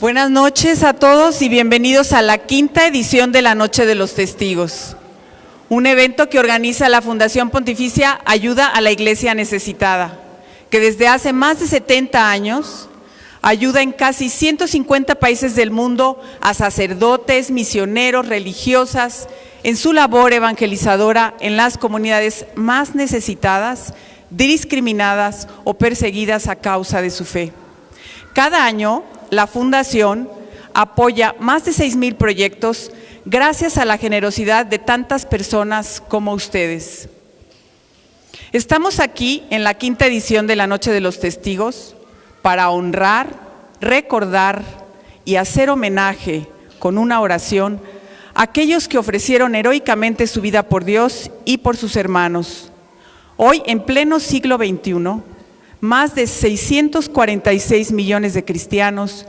Buenas noches a todos y bienvenidos a la quinta edición de la Noche de los Testigos, un evento que organiza la Fundación Pontificia Ayuda a la Iglesia Necesitada, que desde hace más de 70 años ayuda en casi 150 países del mundo a sacerdotes, misioneros, religiosas, en su labor evangelizadora en las comunidades más necesitadas, discriminadas o perseguidas a causa de su fe. Cada año, la Fundación apoya más de 6,000 proyectos gracias a la generosidad de tantas personas como ustedes. Estamos aquí en la quinta edición de la Noche de los Testigos para honrar, recordar y hacer homenaje con una oración a aquellos que ofrecieron heroicamente su vida por Dios y por sus hermanos. Hoy, en pleno siglo XXI, más de 646 millones de cristianos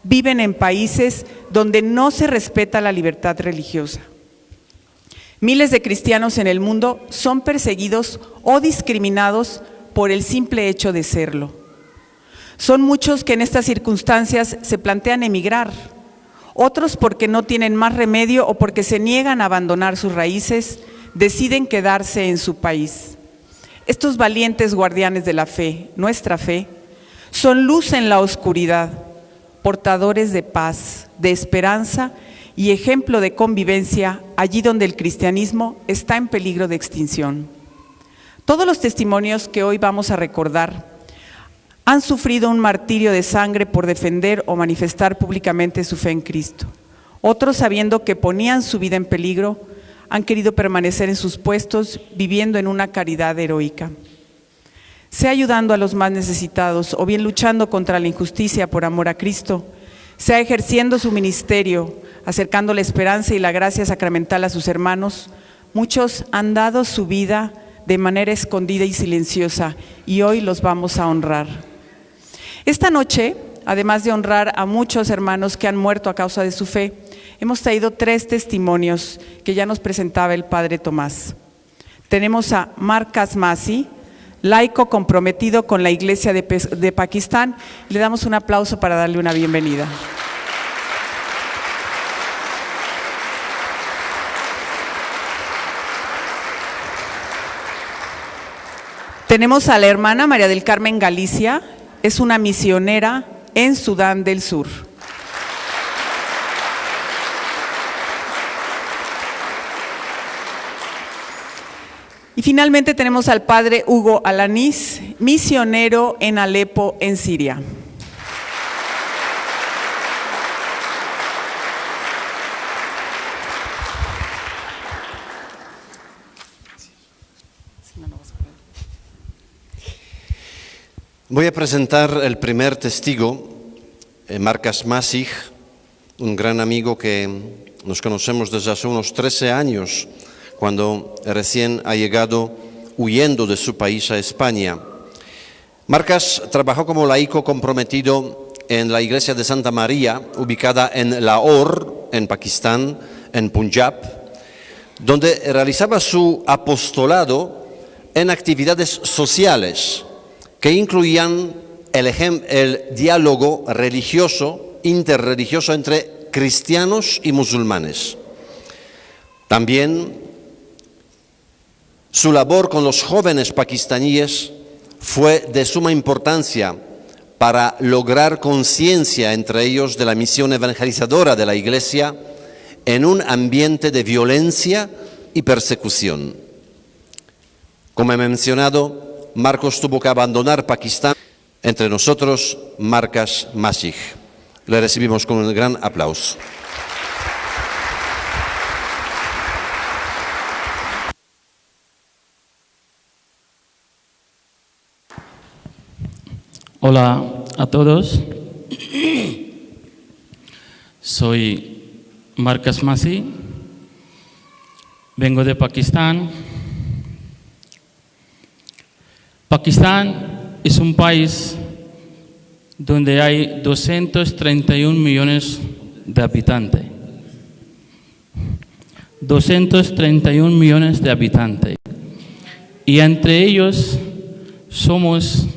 viven en países donde no se respeta la libertad religiosa. Miles de cristianos en el mundo son perseguidos o discriminados por el simple hecho de serlo. Son muchos que en estas circunstancias se plantean emigrar, otros porque no tienen más remedio o porque se niegan a abandonar sus raíces, deciden quedarse en su país. Estos valientes guardianes de la fe, nuestra fe, son luz en la oscuridad, portadores de paz, de esperanza y ejemplo de convivencia allí donde el cristianismo está en peligro de extinción. Todos los testimonios que hoy vamos a recordar han sufrido un martirio de sangre por defender o manifestar públicamente su fe en Cristo. Otros, sabiendo que ponían su vida en peligro, han querido permanecer en sus puestos viviendo en una caridad heroica. Sea ayudando a los más necesitados o bien luchando contra la injusticia por amor a Cristo, sea ejerciendo su ministerio, acercando la esperanza y la gracia sacramental a sus hermanos, muchos han dado su vida de manera escondida y silenciosa y hoy los vamos a honrar. Esta noche, además de honrar a muchos hermanos que han muerto a causa de su fe, hemos traído 3 testimonios que ya nos presentaba el Padre Tomás. Tenemos a Marcas Masi, laico comprometido con la Iglesia de Pakistán. Le damos un aplauso para darle una bienvenida. Tenemos a la hermana María del Carmen Galicia, es una misionera en Sudán del Sur. Y finalmente tenemos al padre Hugo Alanís, misionero en Alepo, en Siria. Voy a presentar el primer testigo, Marcas Masi, un gran amigo que nos conocemos desde hace unos 13 años, cuando recién ha llegado huyendo de su país a España. Marcas trabajó como laico comprometido en la iglesia de Santa María, ubicada en Lahore, en Pakistán, en Punjab, donde realizaba su apostolado en actividades sociales que incluían el diálogo religioso, interreligioso entre cristianos y musulmanes. También su labor con los jóvenes pakistaníes fue de suma importancia para lograr conciencia entre ellos de la misión evangelizadora de la Iglesia en un ambiente de violencia y persecución. Como he mencionado, Marcos tuvo que abandonar Pakistán. Entre nosotros, Marcas Masi. Le recibimos con un gran aplauso. Hola a todos, soy Marcas Masi, vengo de Pakistán. Pakistán es un país donde hay 231 millones de habitantes. 231 millones de habitantes. Y entre ellos somos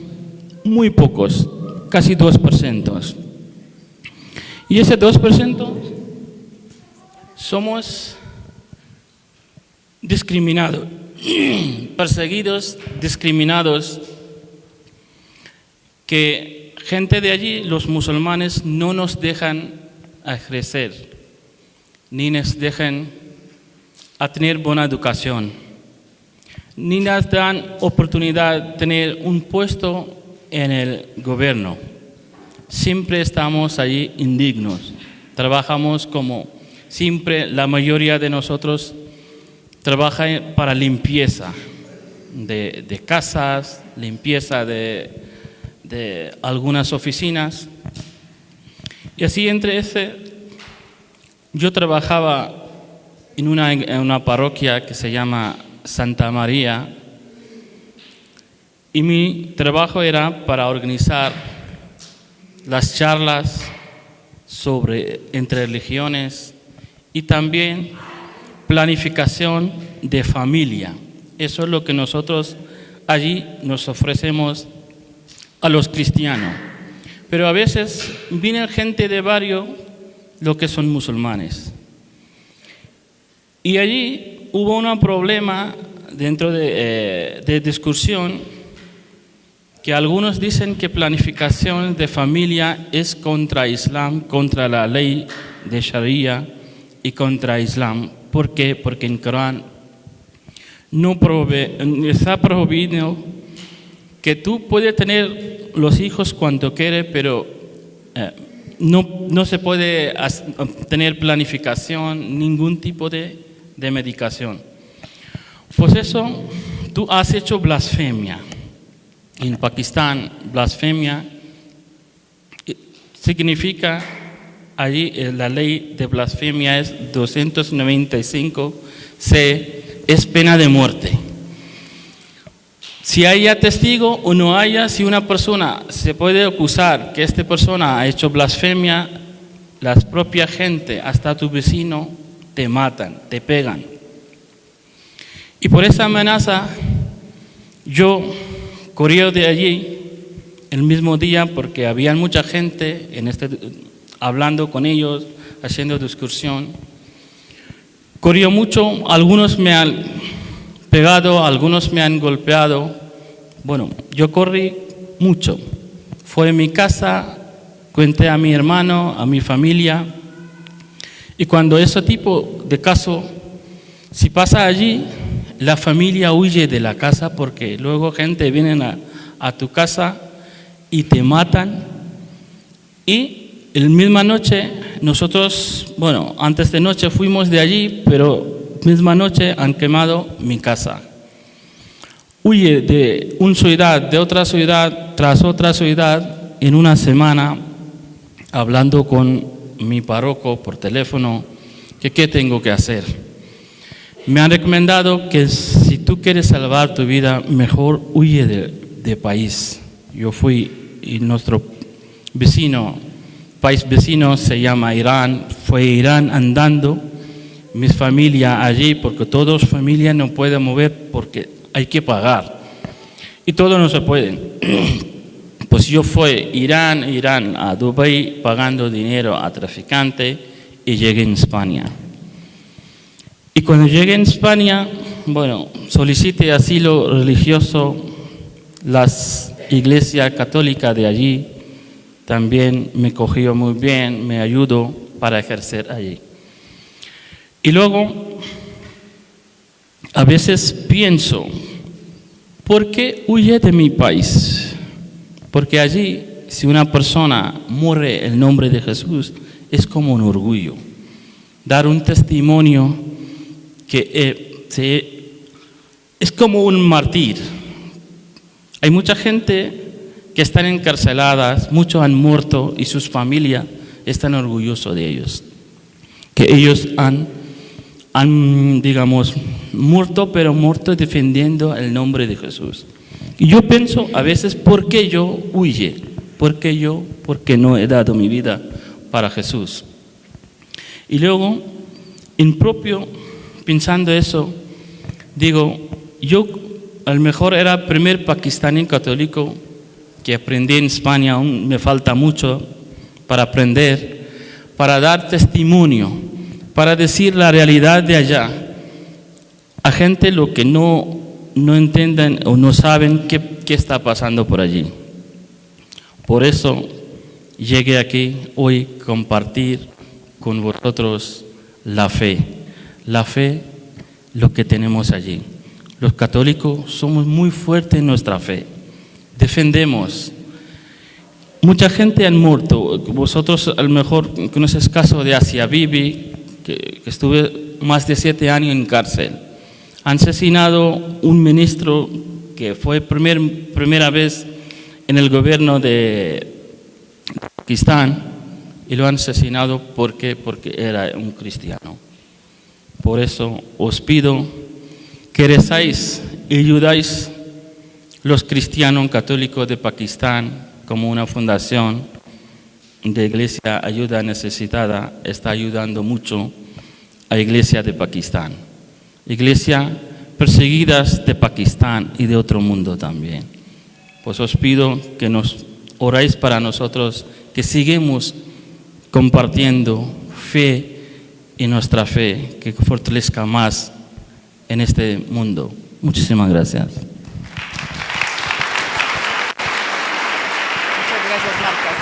muy pocos, casi 2%. Y ese 2% somos discriminados, perseguidos, discriminados, que gente de allí, los musulmanes, no nos dejan ejercer, ni nos dejan a tener buena educación, ni nos dan oportunidad de tener un puesto en el gobierno. Siempre estamos allí indignos, trabajamos como siempre, la mayoría de nosotros trabaja para limpieza de casas, limpieza de algunas oficinas. Y así entre yo trabajaba en una parroquia que se llama Santa María, y mi trabajo era para organizar las charlas entre religiones y también planificación de familia. Eso es lo que nosotros allí nos ofrecemos a los cristianos. Pero a veces viene gente de barrio, lo que son musulmanes. Y allí hubo un problema dentro de discusión, que algunos dicen que planificación de familia es contra Islam, contra la ley de Sharia y contra Islam. ¿Por qué? Porque en Corán está prohibido que tú puedes tener los hijos cuando quieres, pero no se puede tener planificación, ningún tipo de medicación. Pues eso, tú has hecho blasfemia. En Pakistán, blasfemia significa, allí la ley de blasfemia es 295C, es pena de muerte. Si haya testigo o no haya, si una persona se puede acusar que esta persona ha hecho blasfemia, la propia gente, hasta tu vecino, te matan, te pegan. Y por esa amenaza, yo corrí de allí el mismo día, porque había mucha gente hablando con ellos, haciendo discusión. Corrió mucho, algunos me han pegado, algunos me han golpeado. Bueno, yo corrí mucho. Fue a mi casa, conté a mi hermano, a mi familia. Y cuando ese tipo de caso, si pasa allí, la familia huye de la casa, porque luego gente viene a tu casa y te matan. Y la misma noche, nosotros, antes de noche fuimos de allí, pero misma noche han quemado mi casa. Huye de una ciudad, de otra ciudad, tras otra ciudad, en una semana, hablando con mi párroco por teléfono, que qué tengo que hacer. Me han recomendado que si tú quieres salvar tu vida, mejor huye de país. Yo fui, y nuestro país vecino se llama Irán, fue Irán andando, mi familia allí, porque todos familia no pueden mover porque hay que pagar. Y todos no se pueden. Pues yo fui Irán a Dubái pagando dinero a traficantes y llegué en España. Y cuando llegué en España, solicité asilo religioso. Las iglesias católicas de allí también me cogió muy bien, me ayudó para ejercer allí. Y luego, a veces pienso, ¿por qué huye de mi país? Porque allí, si una persona muere en nombre de Jesús, es como un orgullo. Dar un testimonio que es como un mártir. Hay mucha gente que están encarceladas, muchos han muerto y sus familias están orgullosos de ellos. Que ellos han muerto, pero muerto defendiendo el nombre de Jesús. Y yo pienso a veces, ¿por qué yo huye? Porque no he dado mi vida para Jesús. Y luego, pensando eso, digo, yo a lo mejor era el primer pakistaní católico que aprendí en España, aún me falta mucho para aprender, para dar testimonio, para decir la realidad de allá. A gente lo que no entienden o no saben qué está pasando por allí. Por eso llegué aquí hoy a compartir con vosotros la fe, lo que tenemos allí. Los católicos somos muy fuertes en nuestra fe, defendemos. Mucha gente ha muerto, vosotros a lo mejor conocéis el caso de Asia Bibi, que estuve más de 7 años en cárcel. Han asesinado un ministro que fue primera vez en el gobierno de Pakistán y lo han asesinado porque era un cristiano. Por eso os pido que rezáis y ayudáis los cristianos católicos de Pakistán, como una fundación de Iglesia Ayuda Necesitada está ayudando mucho a Iglesia de Pakistán. Iglesia perseguidas de Pakistán y de otro mundo también. Pues os pido que nos oráis para nosotros, que sigamos compartiendo fe y nuestra fe, que fortalezca más en este mundo. Muchísimas gracias. Muchas gracias, Marcas.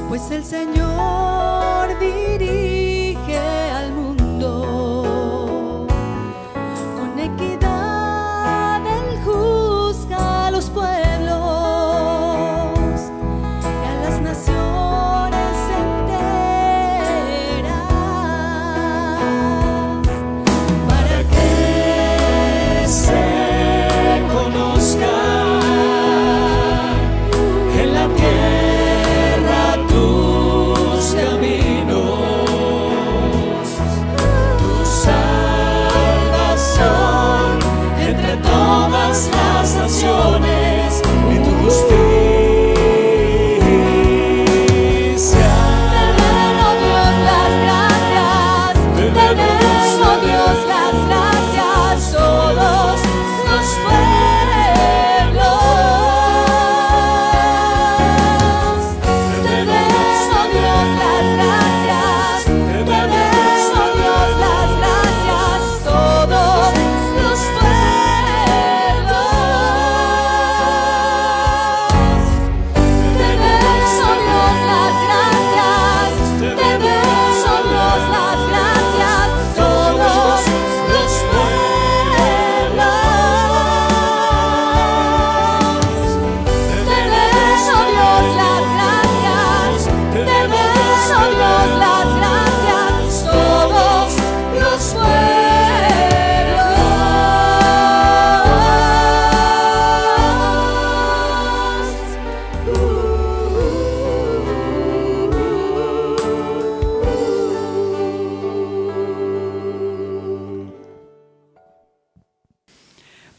Pues el Señor dirige al mundo con equidad, Él juzga a los pueblos y a las naciones enteras, para que se conozca en la tierra las naciones y tu justicia. Te den, oh Dios, las gracias. Te den, oh Dios, las gracias. Todos los pueblos. Te den, oh Dios, las gracias. Te den, oh Dios, las gracias. Todos los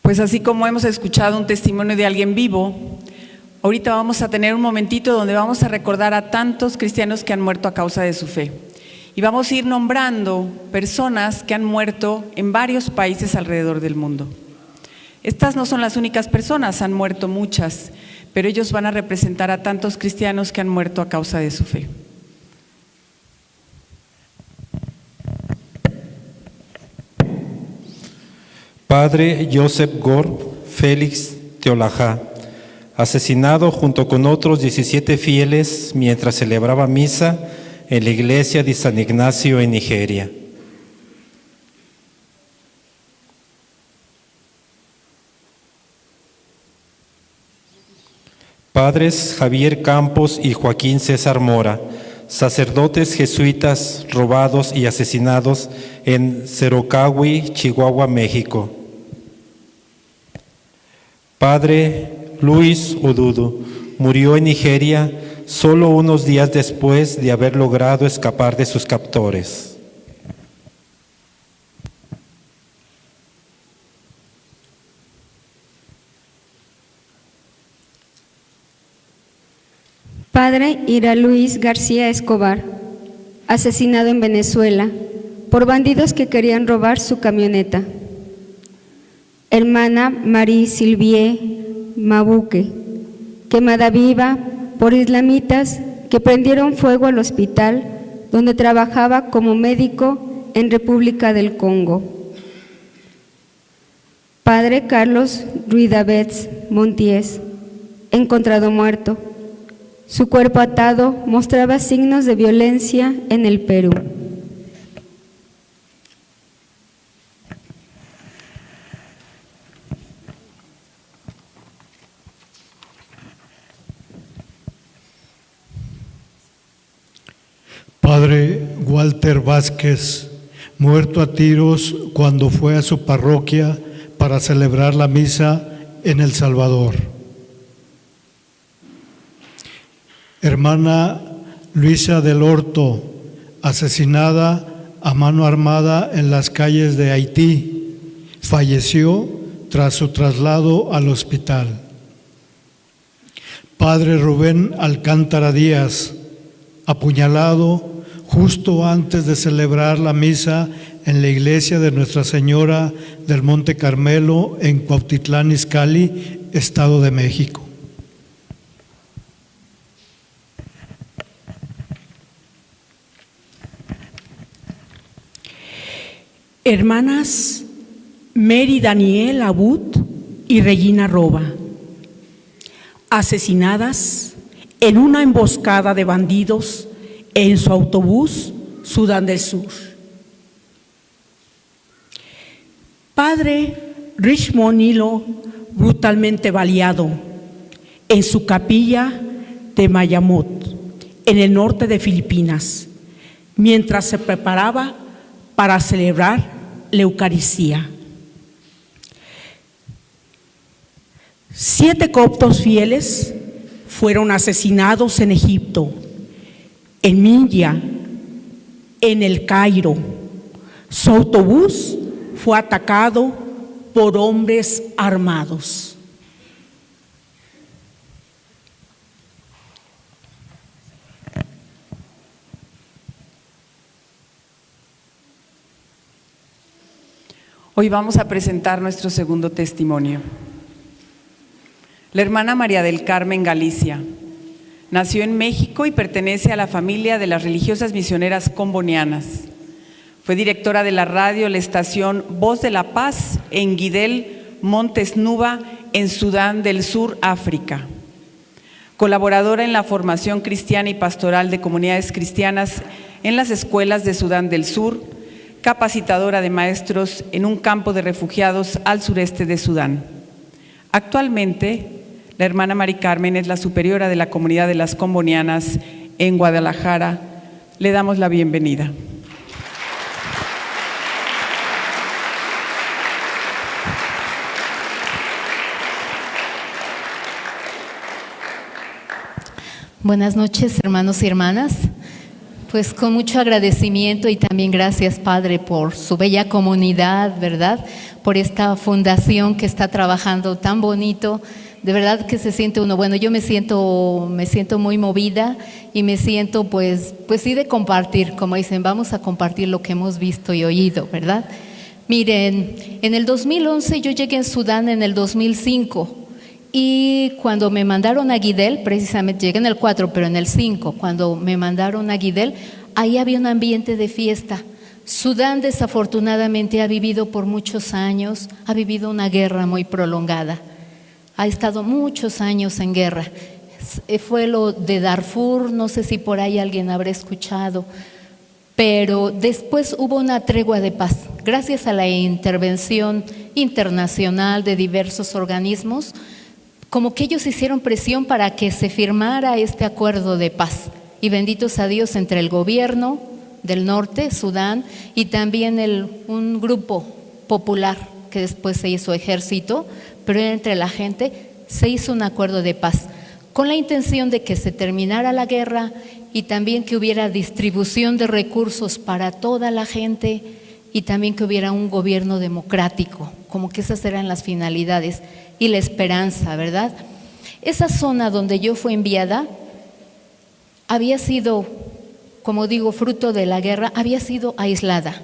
Pues así como hemos escuchado un testimonio de alguien vivo, ahorita vamos a tener un momentito donde vamos a recordar a tantos cristianos que han muerto a causa de su fe. Y vamos a ir nombrando personas que han muerto en varios países alrededor del mundo. Estas no son las únicas personas, han muerto muchas, pero ellos van a representar a tantos cristianos que han muerto a causa de su fe. Padre Joseph Gorb Félix Teolajá, asesinado junto con otros 17 fieles mientras celebraba misa en la iglesia de San Ignacio en Nigeria. Padres Javier Campos y Joaquín César Mora, sacerdotes jesuitas robados y asesinados en Cerocahui, Chihuahua, México. Padre Luis Odudu murió en Nigeria solo unos días después de haber logrado escapar de sus captores. Padre Ira Luis García Escobar, asesinado en Venezuela por bandidos que querían robar su camioneta. Hermana Marie Sylvie Mabuque, quemada viva por islamitas que prendieron fuego al hospital donde trabajaba como médico en República del Congo. Padre Carlos Ruidavets Montiés, encontrado muerto. Su cuerpo atado mostraba signos de violencia en el Perú. Padre Walter Vázquez, muerto a tiros cuando fue a su parroquia para celebrar la misa en El Salvador. Hermana Luisa del Horto, asesinada a mano armada en las calles de Haití, falleció tras su traslado al hospital. Padre Rubén Alcántara Díaz, apuñalado justo antes de celebrar la misa en la iglesia de Nuestra Señora del Monte Carmelo en Cuautitlán Izcalli, Estado de México. Hermanas Mary Daniel Abud y Regina Roba, asesinadas en una emboscada de bandidos en su autobús Sudán del Sur. Padre Richmond Hilo, brutalmente baleado en su capilla de Mayamot, en el norte de Filipinas, mientras se preparaba para celebrar la Eucaristía. 7 coptos fieles fueron asesinados en Egipto, en Minya, en El Cairo. Su autobús fue atacado por hombres armados. Hoy vamos a presentar nuestro segundo testimonio. La hermana María del Carmen Galicia nació en México y pertenece a la familia de las religiosas misioneras combonianas. Fue directora de la radio, la estación Voz de la Paz en Guidel, Montes Nuba, en Sudán del Sur, África. Colaboradora en la formación cristiana y pastoral de comunidades cristianas en las escuelas de Sudán del Sur, capacitadora de maestros en un campo de refugiados al sureste de Sudán. Actualmente, la hermana Mari Carmen es la superiora de la comunidad de las combonianas en Guadalajara. Le damos la bienvenida. Buenas noches, hermanos y hermanas. Pues con mucho agradecimiento y también gracias, Padre, por su bella comunidad, ¿verdad? Por esta fundación que está trabajando tan bonito. De verdad que se siente uno, bueno, yo me siento muy movida y me siento pues sí de compartir, como dicen, vamos a compartir lo que hemos visto y oído, ¿verdad? Miren, en el 2011 yo llegué a Sudán en el 2005 Y cuando me mandaron a Guidel, precisamente llegué en el 4, pero en el 5, cuando me mandaron a Guidel, ahí había un ambiente de fiesta. Sudán desafortunadamente ha vivido por muchos años, ha vivido una guerra muy prolongada. Ha estado muchos años en guerra. Fue lo de Darfur, no sé si por ahí alguien habrá escuchado, pero después hubo una tregua de paz. Gracias a la intervención internacional de diversos organismos, como que ellos hicieron presión para que se firmara este acuerdo de paz. Y benditos a Dios, entre el gobierno del norte, Sudán, y también un grupo popular que después se hizo ejército, pero entre la gente se hizo un acuerdo de paz con la intención de que se terminara la guerra y también que hubiera distribución de recursos para toda la gente y también que hubiera un gobierno democrático, como que esas eran las finalidades y la esperanza, ¿verdad? Esa zona donde yo fui enviada había sido, como digo, fruto de la guerra, había sido aislada.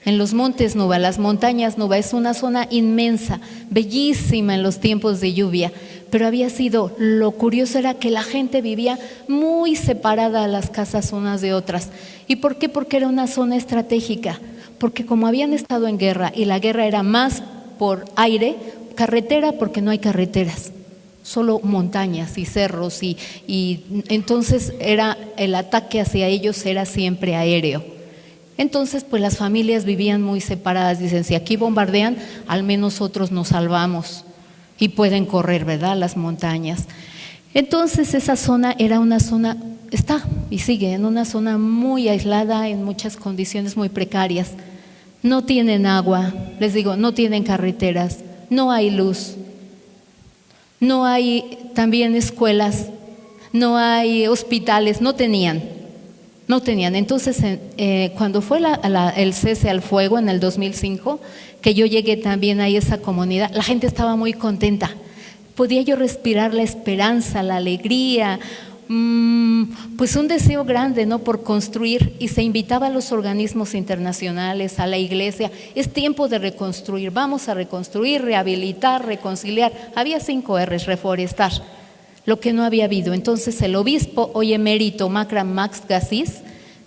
En los montes Nuba, las montañas Nuba, es una zona inmensa, bellísima en los tiempos de lluvia, pero había sido, lo curioso era que la gente vivía muy separada las casas unas de otras. ¿Y por qué? Porque era una zona estratégica, porque como habían estado en guerra y la guerra era más por aire, carretera porque no hay carreteras, solo montañas y cerros y entonces era el ataque hacia ellos era siempre aéreo. Entonces, pues las familias vivían muy separadas. Dicen, si aquí bombardean, al menos otros nos salvamos y pueden correr, ¿verdad?, las montañas. Entonces, esa zona era una zona, está y sigue en una zona muy aislada, en muchas condiciones muy precarias. No tienen agua, les digo, no tienen carreteras, no hay luz, no hay también escuelas, no hay hospitales, no tenían. Entonces, cuando fue el cese al fuego en el 2005, que yo llegué también a esa comunidad, la gente estaba muy contenta. Podía yo respirar la esperanza, la alegría, pues un deseo grande, ¿no?, por construir, y se invitaba a los organismos internacionales, a la iglesia. Es tiempo de reconstruir, vamos a reconstruir, rehabilitar, reconciliar. Había 5 R's, reforestar, lo que no había habido. Entonces el obispo, hoy emérito, Makram Max Gassis,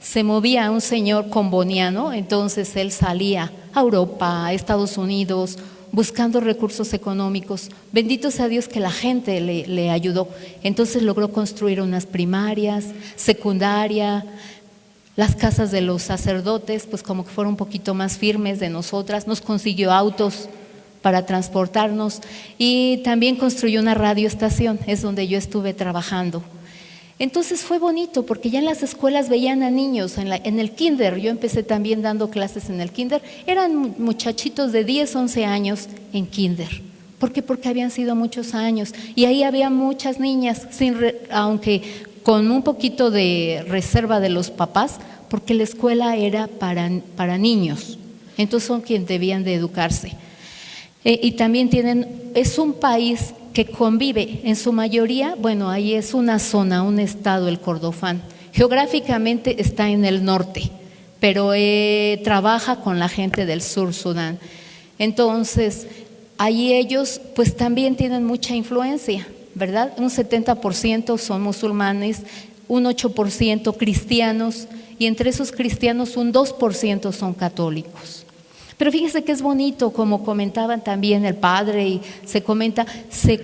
se movía a un señor comboniano, entonces él salía a Europa, a Estados Unidos, buscando recursos económicos. Bendito sea Dios que la gente le ayudó. Entonces logró construir unas primarias, secundaria, las casas de los sacerdotes, pues como que fueron un poquito más firmes de nosotras, nos consiguió autos para transportarnos y también construyó una radioestación, es donde yo estuve trabajando. Entonces fue bonito porque ya en las escuelas veían a niños, en el kinder, yo empecé también dando clases en el kinder, eran muchachitos de 10, 11 años en kinder. ¿Por qué? Porque habían sido muchos años y ahí había muchas niñas, aunque con un poquito de reserva de los papás, porque la escuela era para niños, entonces son quienes debían de educarse. Y también es un país que convive en su mayoría, bueno, ahí es una zona, un estado, el Kordofán. Geográficamente está en el norte, pero trabaja con la gente del sur Sudán. Entonces, ahí ellos pues también tienen mucha influencia, ¿verdad? Un 70% son musulmanes, un 8% cristianos y entre esos cristianos un 2% son católicos. Pero fíjese que es bonito, como comentaban también el padre y se comenta, se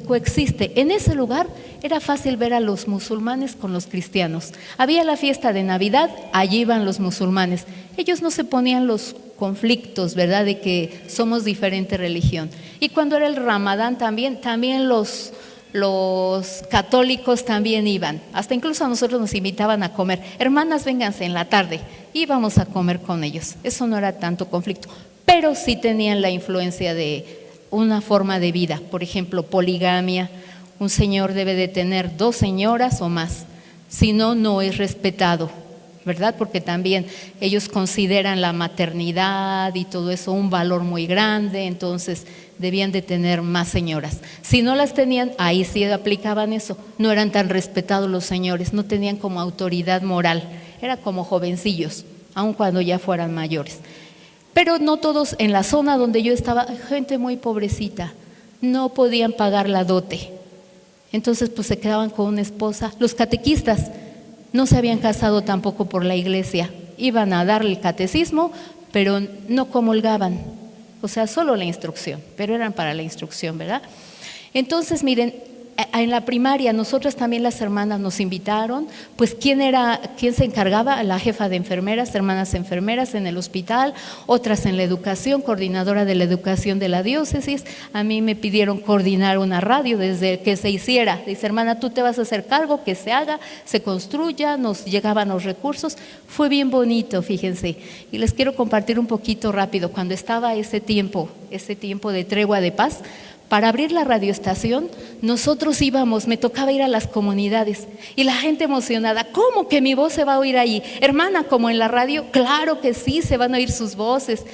coexiste. En ese lugar era fácil ver a los musulmanes con los cristianos. Había la fiesta de Navidad, allí iban los musulmanes. Ellos no se ponían los conflictos, ¿verdad?, de que somos diferente religión. Y cuando era el Ramadán también los católicos también iban, hasta incluso a nosotros nos invitaban a comer. Hermanas, vénganse en la tarde, íbamos a comer con ellos. Eso no era tanto conflicto, pero sí tenían la influencia de una forma de vida, por ejemplo, poligamia. Un señor debe de tener 2 señoras o más, si no, no es respetado, ¿verdad? Porque también ellos consideran la maternidad y todo eso un valor muy grande, entonces debían de tener más señoras. Si no las tenían, ahí sí aplicaban eso. No eran tan respetados los señores, no tenían como autoridad moral, era como jovencillos, aun cuando ya fueran mayores. Pero no todos, en la zona donde yo estaba, gente muy pobrecita, no podían pagar la dote. Entonces pues se quedaban con una esposa. Los catequistas no se habían casado tampoco por la iglesia, iban a darle el catecismo, pero no comulgaban, o sea, solo la instrucción, pero eran para la instrucción, ¿verdad? Entonces, miren, en la primaria, nosotras también las hermanas nos invitaron, pues ¿quién se encargaba? La jefa de enfermeras, hermanas enfermeras en el hospital, otras en la educación, coordinadora de la educación de la diócesis. A mí me pidieron coordinar una radio desde que se hiciera. Dice, hermana, tú te vas a hacer cargo, que se haga, se construya, nos llegaban los recursos. Fue bien bonito, fíjense. Y les quiero compartir un poquito rápido. Cuando estaba ese tiempo de tregua de paz, para abrir la radioestación, nosotros íbamos, me tocaba ir a las comunidades y la gente emocionada, ¿cómo que mi voz se va a oír ahí? Hermana, como en la radio, claro que sí, se van a oír sus voces.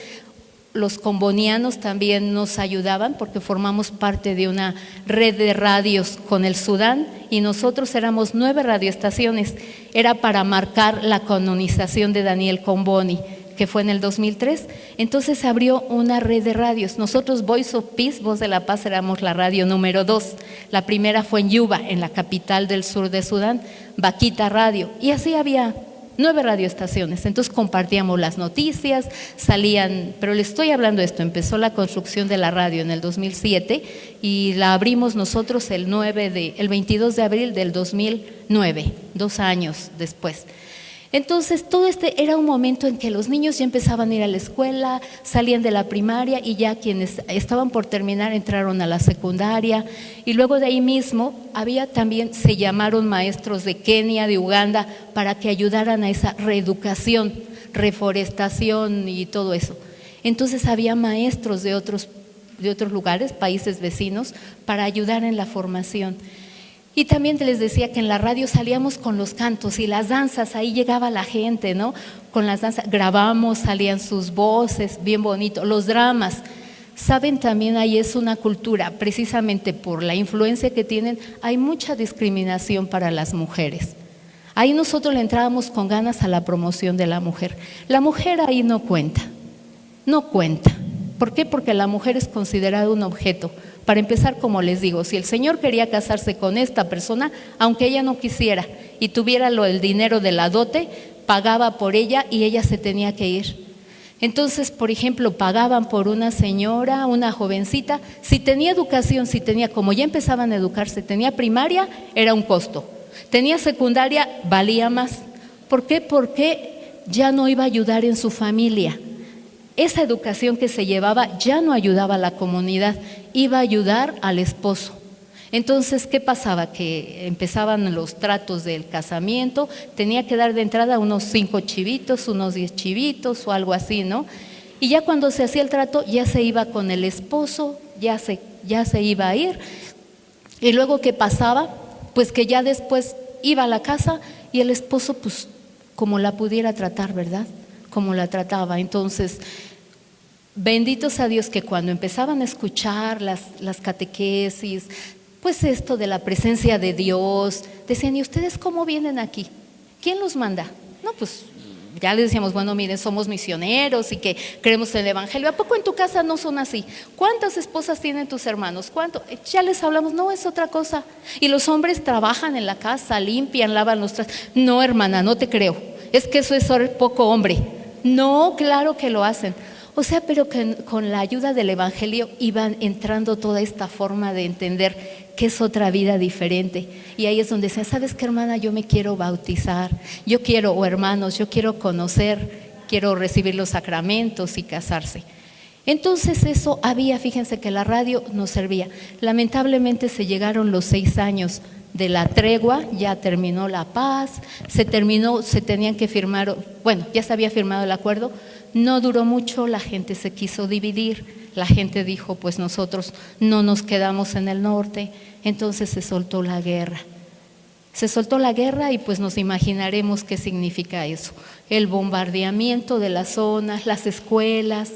Los combonianos también nos ayudaban porque formamos parte de una red de radios con el Sudán y nosotros éramos 9 radioestaciones. Era para marcar la canonización de Daniel Comboni, que fue en el 2003, entonces se abrió una red de radios. Nosotros, Voice of Peace, Voz de la Paz, éramos la radio número 2. La primera fue en Yuba, en la capital del sur de Sudán, Vaquita Radio. Y así había 9 radioestaciones. Entonces compartíamos las noticias, salían, pero le estoy hablando de esto, empezó la construcción de la radio en el 2007 y la abrimos nosotros el 22 de abril del 2009, 2 años después. Entonces, todo era un momento en que los niños ya empezaban a ir a la escuela, salían de la primaria y ya quienes estaban por terminar entraron a la secundaria. Y luego de ahí mismo se llamaron maestros de Kenia, de Uganda, para que ayudaran a esa reeducación, reforestación y todo eso. Entonces, había maestros de otros lugares, países vecinos, para ayudar en la formación. Y también les decía que en la radio salíamos con los cantos y las danzas, ahí llegaba la gente, ¿no? Con las danzas, grabamos, salían sus voces, bien bonito. Los dramas, saben también ahí es una cultura, precisamente por la influencia que tienen, hay mucha discriminación para las mujeres. Ahí nosotros le entrábamos con ganas a la promoción de la mujer. La mujer ahí no cuenta. ¿Por qué? Porque la mujer es considerada un objeto. Para empezar, como les digo, si el Señor quería casarse con esta persona, aunque ella no quisiera y tuviera el dinero de la dote, pagaba por ella y ella se tenía que ir. Entonces, por ejemplo, pagaban por una señora, una jovencita, si tenía educación, como ya empezaban a educarse, tenía primaria, era un costo. Tenía secundaria, valía más. ¿Por qué? Porque ya no iba a ayudar en su familia. Esa educación que se llevaba ya no ayudaba a la comunidad, iba a ayudar al esposo. Entonces, ¿qué pasaba? Que empezaban los tratos del casamiento, tenía que dar de entrada unos 5 chivitos, unos 10 chivitos o algo así, ¿no? Y ya cuando se hacía el trato, ya se iba con el esposo, ya se iba a ir. Y luego, ¿qué pasaba? Pues que ya después iba a la casa y el esposo, pues, como la pudiera tratar, ¿verdad? Como la trataba. Entonces, benditos a Dios que cuando empezaban a escuchar las catequesis, pues esto de la presencia de Dios, decían, ¿y ustedes cómo vienen aquí? ¿Quién los manda? No, pues ya les decíamos, bueno, miren, somos misioneros y que creemos en el Evangelio. ¿A poco en tu casa no son así? ¿Cuántas esposas tienen tus hermanos? ¿Cuánto? Ya les hablamos, no, es otra cosa. Y los hombres trabajan en la casa, limpian, lavan los trastes. No, hermana, no te creo. Es que eso es ser poco hombre. No, claro que lo hacen. O sea, pero que con la ayuda del Evangelio iban entrando toda esta forma de entender que es otra vida diferente. Y ahí es donde decían, ¿sabes qué, hermana? Yo me quiero bautizar, yo quiero, o hermanos, yo quiero conocer, quiero recibir los sacramentos y casarse. Entonces eso había, fíjense que la radio nos servía. Lamentablemente se llegaron los 6 años de la tregua, ya terminó la paz, se tenían que firmar, bueno, ya se había firmado el acuerdo, no duró mucho, la gente se quiso dividir, la gente dijo, pues nosotros no nos quedamos en el norte, entonces se soltó la guerra. Se soltó la guerra y pues nos imaginaremos qué significa eso. El bombardeamiento de las zonas, las escuelas,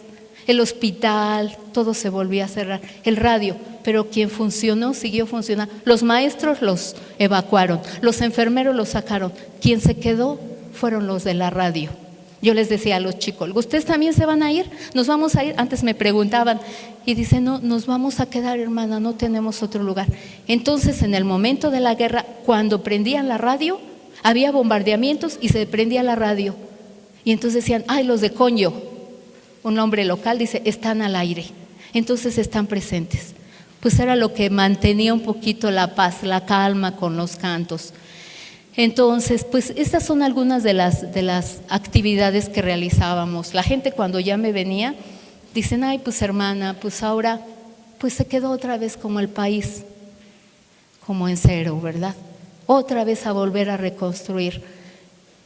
el hospital, todo se volvió a cerrar. El radio, pero quien funcionó, siguió funcionando. Los maestros los evacuaron, los enfermeros los sacaron. Quien se quedó fueron los de la radio. Yo les decía a los chicos, ¿ustedes también se van a ir? ¿Nos vamos a ir? Antes me preguntaban y dicen, no, nos vamos a quedar, hermana, no tenemos otro lugar. Entonces, en el momento de la guerra, cuando prendían la radio, había bombardeamientos y se prendía la radio. Y entonces decían, ay, los de Conyo, un hombre local dice, están al aire. Entonces están presentes. Pues era lo que mantenía un poquito la paz, la calma con los cantos. Entonces, pues estas son algunas de las actividades que realizábamos. La gente cuando ya me venía, dicen, ay, pues hermana, pues ahora pues se quedó otra vez como el país, como en cero, ¿verdad? Otra vez a volver a reconstruir.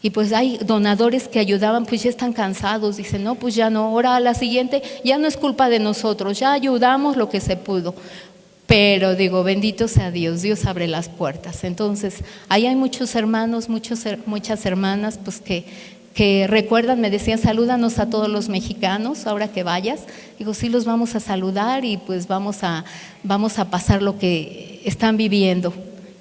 Y pues hay donadores que ayudaban, pues ya están cansados, dicen, no, pues ya no, ahora a la siguiente ya no es culpa de nosotros, ya ayudamos lo que se pudo. Pero digo, bendito sea Dios, Dios abre las puertas. Entonces, ahí hay muchos hermanos, muchas hermanas, pues que recuerdan, me decían, salúdanos a todos los mexicanos ahora que vayas. Digo, sí, los vamos a saludar y pues vamos a pasar lo que están viviendo.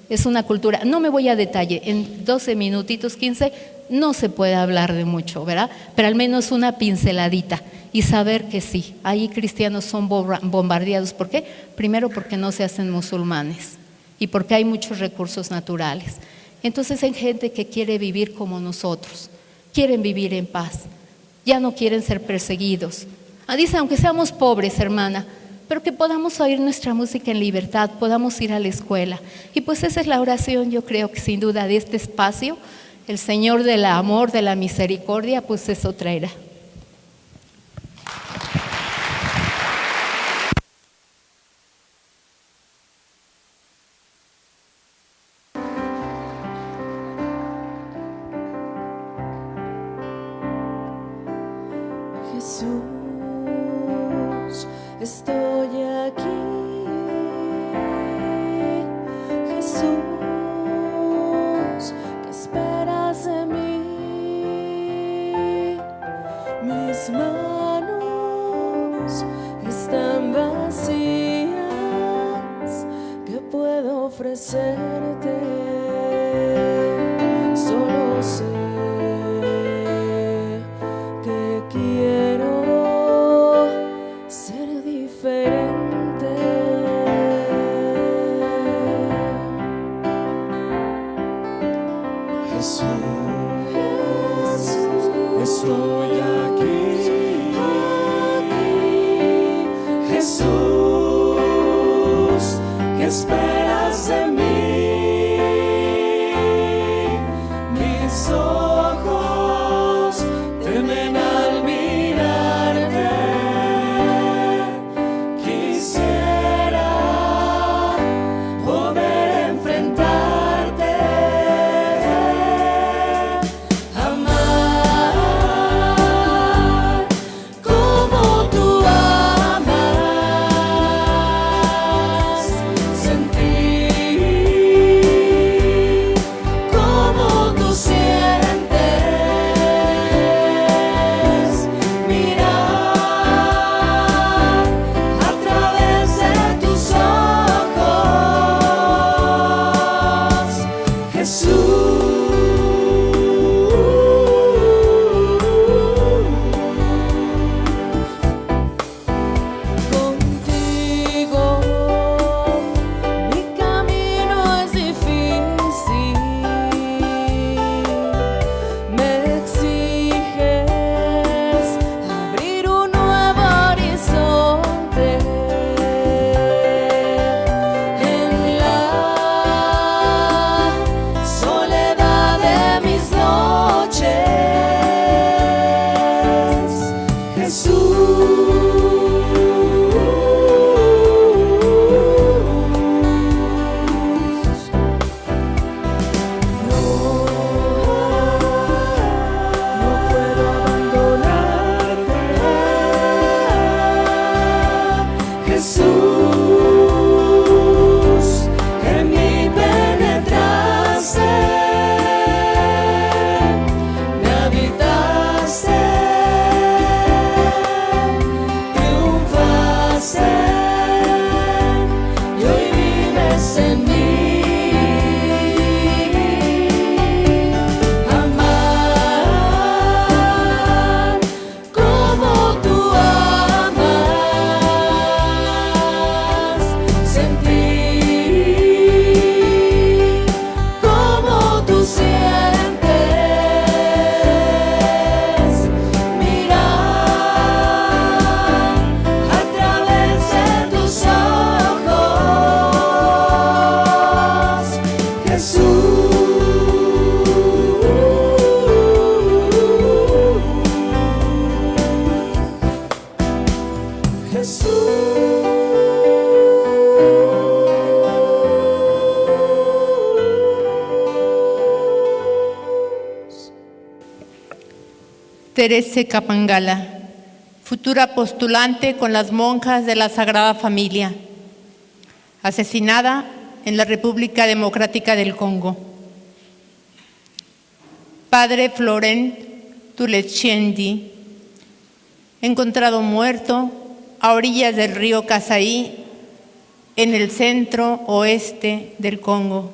Es una cultura, no me voy a detalle, en 12 minutitos, 15, no se puede hablar de mucho, ¿verdad? Pero al menos una pinceladita y saber que sí, ahí cristianos son bombardeados. ¿Por qué? Primero porque no se hacen musulmanes y porque hay muchos recursos naturales. Entonces hay gente que quiere vivir como nosotros, quieren vivir en paz, ya no quieren ser perseguidos. Dice, aunque seamos pobres, hermana, pero que podamos oír nuestra música en libertad, podamos ir a la escuela. Y pues esa es la oración, yo creo que sin duda de este espacio, el Señor del amor, de la misericordia, pues eso traerá. Jesús, estoy aquí. Jesús, ¿qué esperas de mí? Mis manos están vacías. ¿Qué puedo ofrecerte? Solo sé que quiero ser diferente. Jesús, estoy aquí. Jesús, ¿qué esperas de mí? Mis ojos temen al mirarte. Quisiera poder enfrentarte, amar como tú amas, sentir como tú sientes, mirar a través de tus ojos, Jesús. Contigo mi camino es difícil, me exiges abrir un nuevo horizonte en la Teresa Capangala, futura postulante con las monjas de la Sagrada Familia, asesinada en la República Democrática del Congo. Padre Florent Tulechendi, encontrado muerto a orillas del río Kasai, en el centro oeste del Congo.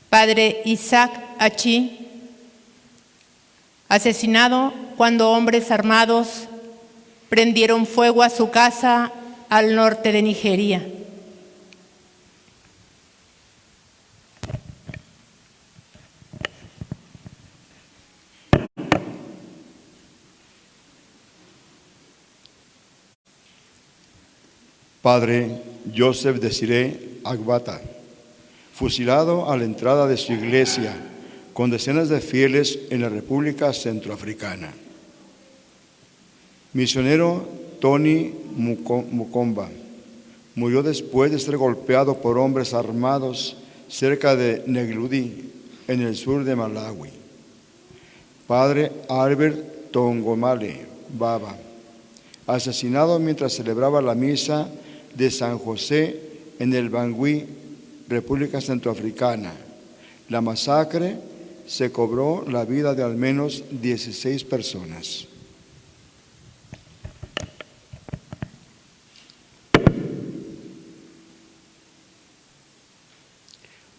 Padre Isaac Achi, asesinado cuando hombres armados prendieron fuego a su casa al norte de Nigeria. Padre Joseph Desiré Agbata, fusilado a la entrada de su iglesia con decenas de fieles en la República Centroafricana. Misionero Tony Mukomba murió después de ser golpeado por hombres armados cerca de Negludi, en el sur de Malawi. Padre Albert Tongomale Baba, asesinado mientras celebraba la misa de San José en el Bangui, República Centroafricana. La masacre se cobró la vida de al menos 16 personas.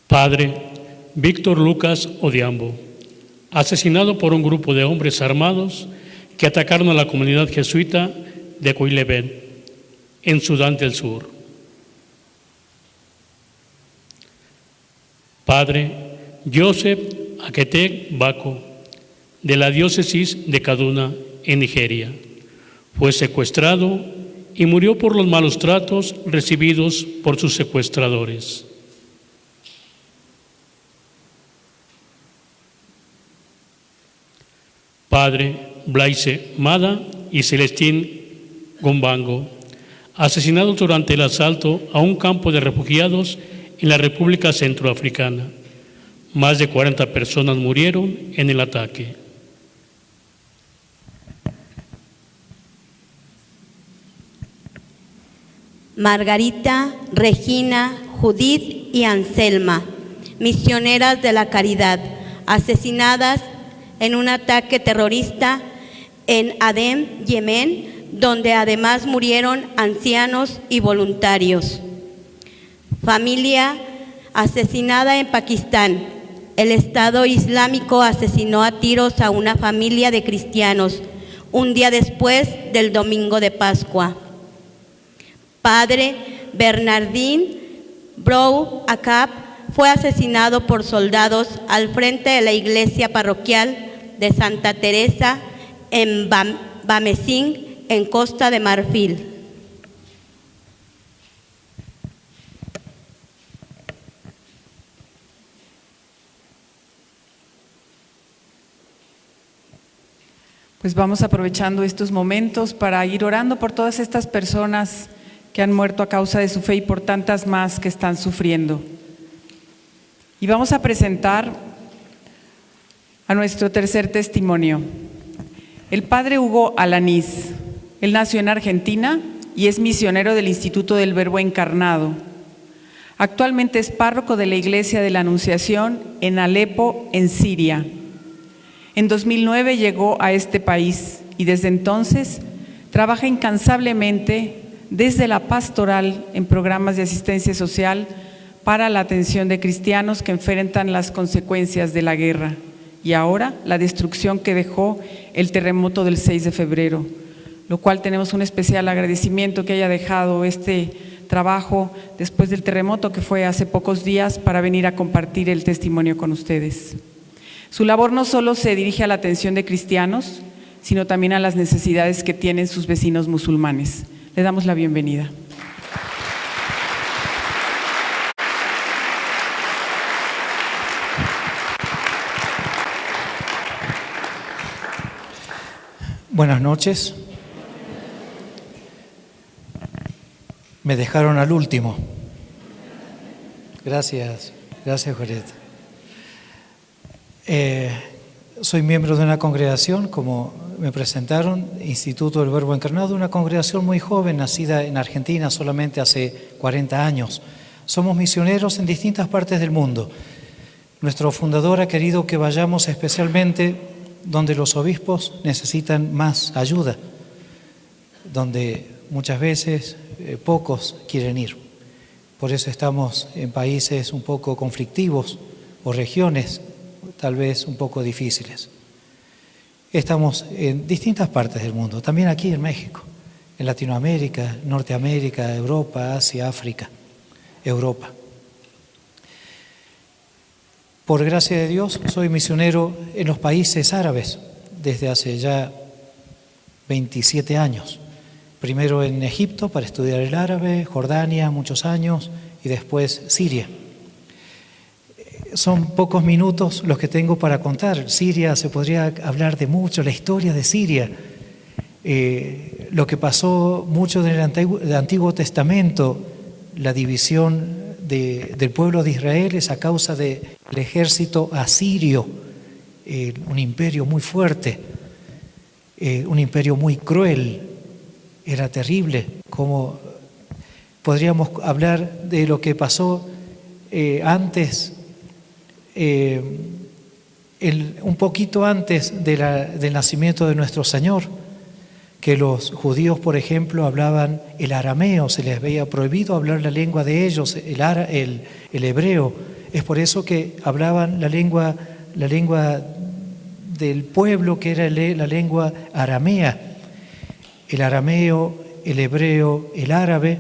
Padre Víctor Lucas Odiambo, asesinado por un grupo de hombres armados que atacaron a la comunidad jesuita de Coilebet, en Sudán del Sur. Padre Joseph Aketek Bako, de la diócesis de Kaduna, en Nigeria, fue secuestrado y murió por los malos tratos recibidos por sus secuestradores. Padre Blaise Mada y Celestín Gombango, asesinados durante el asalto a un campo de refugiados en la República Centroafricana. Más de 40 personas murieron en el ataque. Margarita, Regina, Judith y Anselma, misioneras de la caridad, asesinadas en un ataque terrorista en Adem, Yemen, donde además murieron ancianos y voluntarios. Familia asesinada en Pakistán. El Estado Islámico asesinó a tiros a una familia de cristianos un día después del domingo de Pascua. Padre Bernardín Brou Akab fue asesinado por soldados al frente de la iglesia parroquial de Santa Teresa en Bamesín, en Costa de Marfil. Pues vamos aprovechando estos momentos para ir orando por todas estas personas que han muerto a causa de su fe y por tantas más que están sufriendo. Y vamos a presentar a nuestro tercer testimonio. El padre Hugo Alanís. Él nació en Argentina y es misionero del Instituto del Verbo Encarnado. Actualmente es párroco de la Iglesia de la Anunciación en Alepo, en Siria. En 2009 llegó a este país y desde entonces trabaja incansablemente desde la pastoral en programas de asistencia social para la atención de cristianos que enfrentan las consecuencias de la guerra y ahora la destrucción que dejó el terremoto del 6 de febrero, lo cual tenemos un especial agradecimiento que haya dejado este trabajo después del terremoto que fue hace pocos días para venir a compartir el testimonio con ustedes. Su labor no solo se dirige a la atención de cristianos, sino también a las necesidades que tienen sus vecinos musulmanes. Le damos la bienvenida. Buenas noches. Me dejaron al último. Gracias, Julieta. Soy miembro de una congregación, como me presentaron, Instituto del Verbo Encarnado, una congregación muy joven, nacida en Argentina solamente hace 40 años. Somos misioneros en distintas partes del mundo. Nuestro fundador ha querido que vayamos especialmente donde los obispos necesitan más ayuda, donde muchas veces pocos quieren ir. Por eso estamos en países un poco conflictivos o regiones tal vez un poco difíciles. Estamos en distintas partes del mundo, también aquí en México, en Latinoamérica, Norteamérica, Europa, Asia, África, Europa. Por gracia de Dios, soy misionero en los países árabes desde hace ya 27 años. Primero en Egipto para estudiar el árabe, Jordania muchos años y después Siria. Son pocos minutos los que tengo para contar. Siria, se podría hablar de mucho, la historia de Siria, lo que pasó mucho en el Antiguo Testamento, la división del pueblo de Israel es a causa del ejército asirio, un imperio muy fuerte, un imperio muy cruel, era terrible. Como podríamos hablar de lo que pasó antes, un poquito antes del nacimiento de nuestro Señor, que los judíos, por ejemplo, hablaban el arameo, se les había prohibido hablar la lengua de ellos, el hebreo. Es por eso que hablaban la lengua del pueblo, que era la lengua aramea. El arameo, el hebreo, el árabe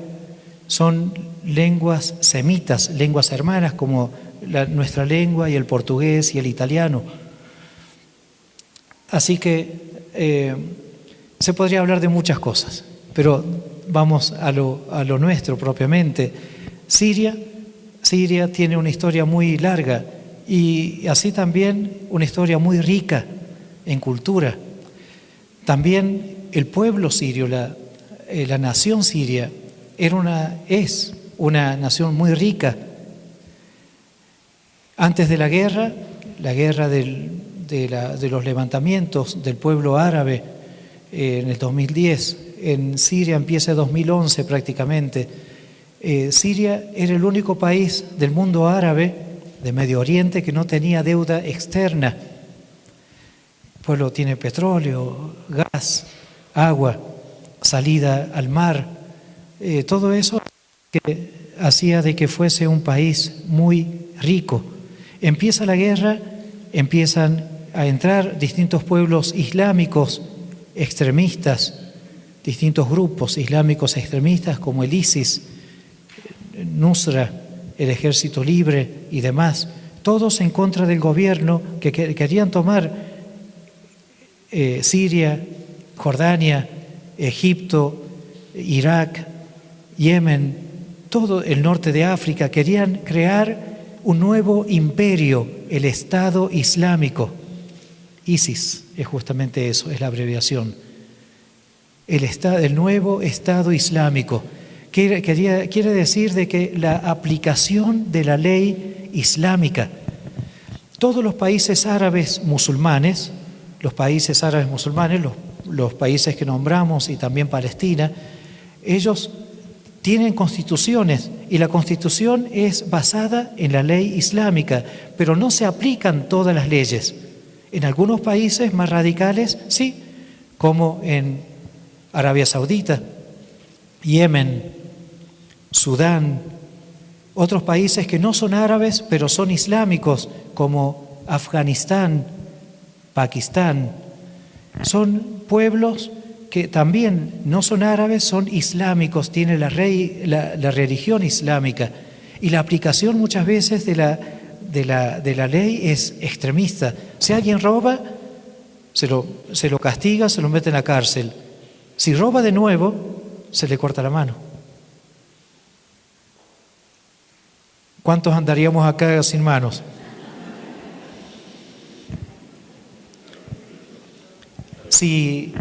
son lenguas semitas, lenguas hermanas, como nuestra lengua y el portugués y el italiano. Así que se podría hablar de muchas cosas, pero vamos a lo nuestro propiamente. Siria tiene una historia muy larga y así también una historia muy rica en cultura. También el pueblo sirio, la nación siria, es una nación muy rica. Antes de la guerra de los levantamientos del pueblo árabe, en el 2010, en Siria empieza 2011 prácticamente. Siria era el único país del mundo árabe, de Medio Oriente, que no tenía deuda externa. El pueblo tiene petróleo, gas, agua, salida al mar. Todo eso que hacía de que fuese un país muy rico. Empieza la guerra, empiezan a entrar distintos pueblos islámicos extremistas, distintos grupos islámicos extremistas como el ISIS, Nusra, el Ejército Libre y demás, todos en contra del gobierno que querían tomar Siria, Jordania, Egipto, Irak, Yemen, todo el norte de África. Querían crear un nuevo imperio, el Estado Islámico. ISIS es justamente eso, es la abreviación. El nuevo Estado Islámico. Quiere decir de que la aplicación de la ley islámica. Todos los países árabes musulmanes, los países que nombramos y también Palestina, ellos tienen constituciones y la constitución es basada en la ley islámica, pero no se aplican todas las leyes. En algunos países más radicales, sí, como en Arabia Saudita, Yemen, Sudán, otros países que no son árabes, pero son islámicos, como Afganistán, Pakistán. Son pueblos que también no son árabes, son islámicos, tienen la religión islámica. Y la aplicación muchas veces de la ley es extremista. Si alguien roba, se lo castiga, se lo mete en la cárcel. Si roba de nuevo, se le corta la mano. ¿Cuántos andaríamos acá sin manos? Si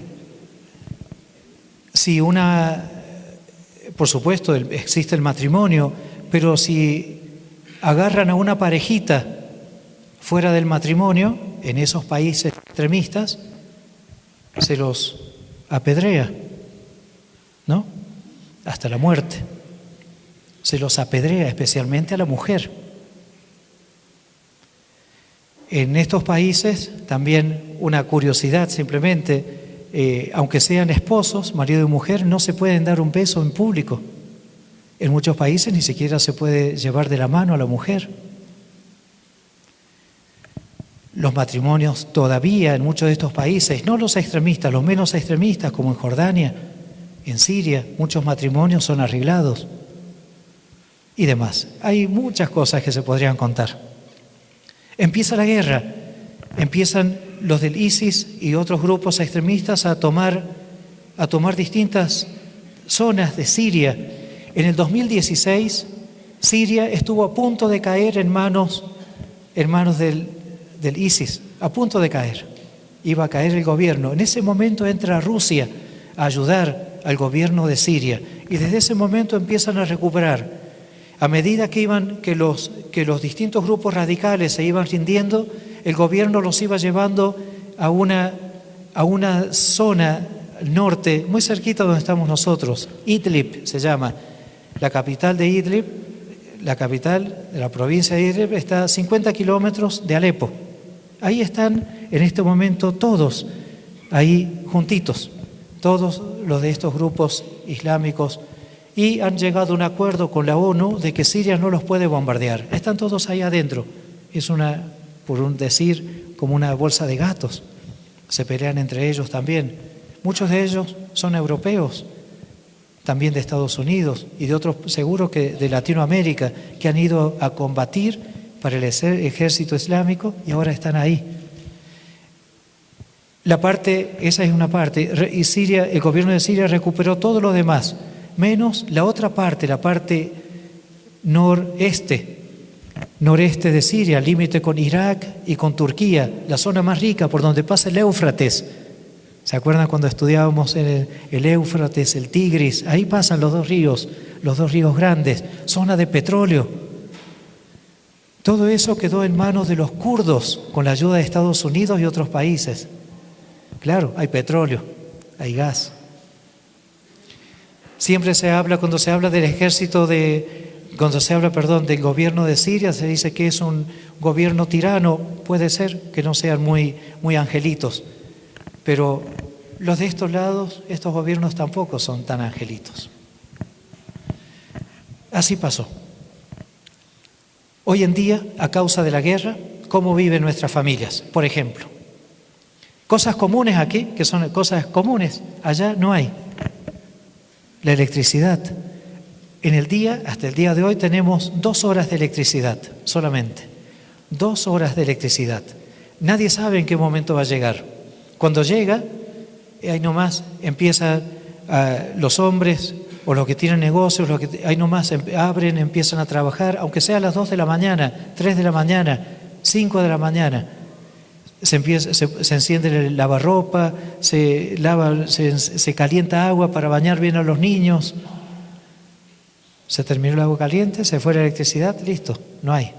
por supuesto, existe el matrimonio, pero si agarran a una parejita fuera del matrimonio, en esos países extremistas, se los apedrea, ¿no? Hasta la muerte. Se los apedrea, especialmente a la mujer. En estos países, también una curiosidad simplemente, aunque sean esposos, marido y mujer, no se pueden dar un beso en público. En muchos países ni siquiera se puede llevar de la mano a la mujer. Los matrimonios todavía en muchos de estos países, no los extremistas, los menos extremistas, como en Jordania, en Siria, muchos matrimonios son arreglados y demás. Hay muchas cosas que se podrían contar. Empieza la guerra, empiezan los del ISIS y otros grupos extremistas a tomar distintas zonas de Siria. En el 2016, Siria estuvo a punto de caer en manos del ISIS, a punto de caer. Iba a caer el gobierno. En ese momento entra Rusia a ayudar al gobierno de Siria y desde ese momento empiezan a recuperar. A medida que los distintos grupos radicales se iban rindiendo, el gobierno los iba llevando a una zona norte, muy cerquita donde estamos nosotros. Idlib se llama. La capital de Idlib, la capital de la provincia de Idlib, está a 50 kilómetros de Alepo. Ahí están en este momento todos, ahí juntitos, todos los de estos grupos islámicos, y han llegado a un acuerdo con la ONU de que Siria no los puede bombardear. Están todos ahí adentro. Es como una bolsa de gatos. Se pelean entre ellos también. Muchos de ellos son europeos, también de Estados Unidos y de otros, seguro que de Latinoamérica, que han ido a combatir para el ejército islámico y ahora están ahí. Esa es una parte, y Siria, el gobierno de Siria recuperó todo lo demás, menos la otra parte, la parte noreste de Siria, al límite con Irak y con Turquía, la zona más rica por donde pasa el Éufrates. ¿Se acuerdan cuando estudiábamos el Éufrates, el Tigris? Ahí pasan los dos ríos grandes, zona de petróleo. Todo eso quedó en manos de los kurdos con la ayuda de Estados Unidos y otros países. Claro, hay petróleo, hay gas. Siempre cuando se habla del del gobierno de Siria, se dice que es un gobierno tirano. Puede ser que no sean muy angelitos, pero los de estos lados, estos gobiernos tampoco son tan angelitos. Así pasó. Hoy en día, a causa de la guerra, ¿cómo viven nuestras familias? Por ejemplo, cosas comunes aquí, que son cosas comunes, allá no hay. La electricidad. En el día, hasta el día de hoy, tenemos 2 horas de electricidad solamente. 2 horas de electricidad. Nadie sabe en qué momento va a llegar. Cuando llega, ahí nomás empiezan los hombres o los que tienen negocios, ahí nomás abren, empiezan a trabajar, aunque sea a las 2 de la mañana, 3 de la mañana, 5 de la mañana. Se enciende el lavarropa, se calienta agua para bañar bien a los niños. Se terminó el agua caliente, se fue la electricidad, listo, no hay.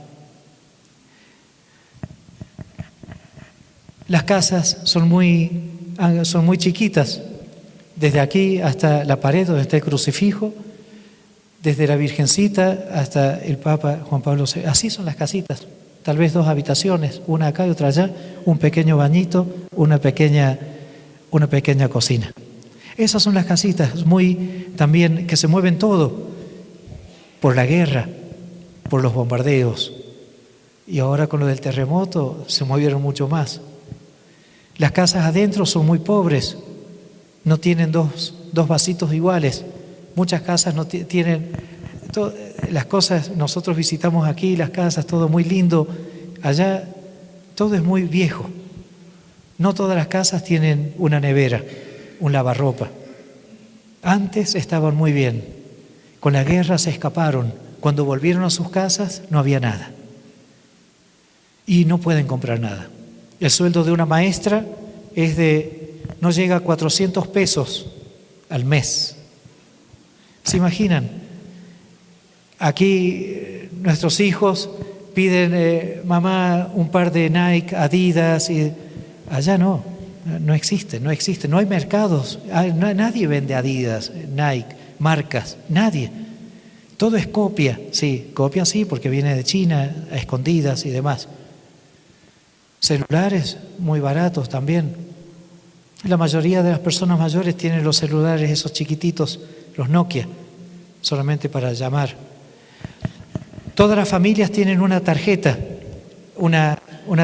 Las casas son muy chiquitas, desde aquí hasta la pared donde está el crucifijo, desde la Virgencita hasta el Papa Juan Pablo II. Así son las casitas, tal vez 2 habitaciones, una acá y otra allá, un pequeño bañito, una pequeña cocina. Esas son las casitas, también que se mueven todo por la guerra, por los bombardeos. Y ahora con lo del terremoto se movieron mucho más. Las casas adentro son muy pobres, no tienen dos vasitos iguales. Muchas casas no tienen las cosas. Nosotros visitamos aquí las casas, todo muy lindo. Allá todo es muy viejo. No todas las casas tienen una nevera, un lavarropa. Antes estaban muy bien. Con la guerra se escaparon. Cuando volvieron a sus casas no había nada. Y no pueden comprar nada. El sueldo de una maestra no llega a 400 pesos al mes. ¿Se imaginan? Aquí nuestros hijos piden, mamá, un par de Nike, Adidas, y allá no existe. No hay mercados, nadie vende Adidas, Nike, marcas, nadie. Todo es copia, sí, porque viene de China, a escondidas y demás. Celulares muy baratos también. La mayoría de las personas mayores tienen los celulares esos chiquititos, los Nokia, solamente para llamar. Todas las familias tienen una tarjeta, una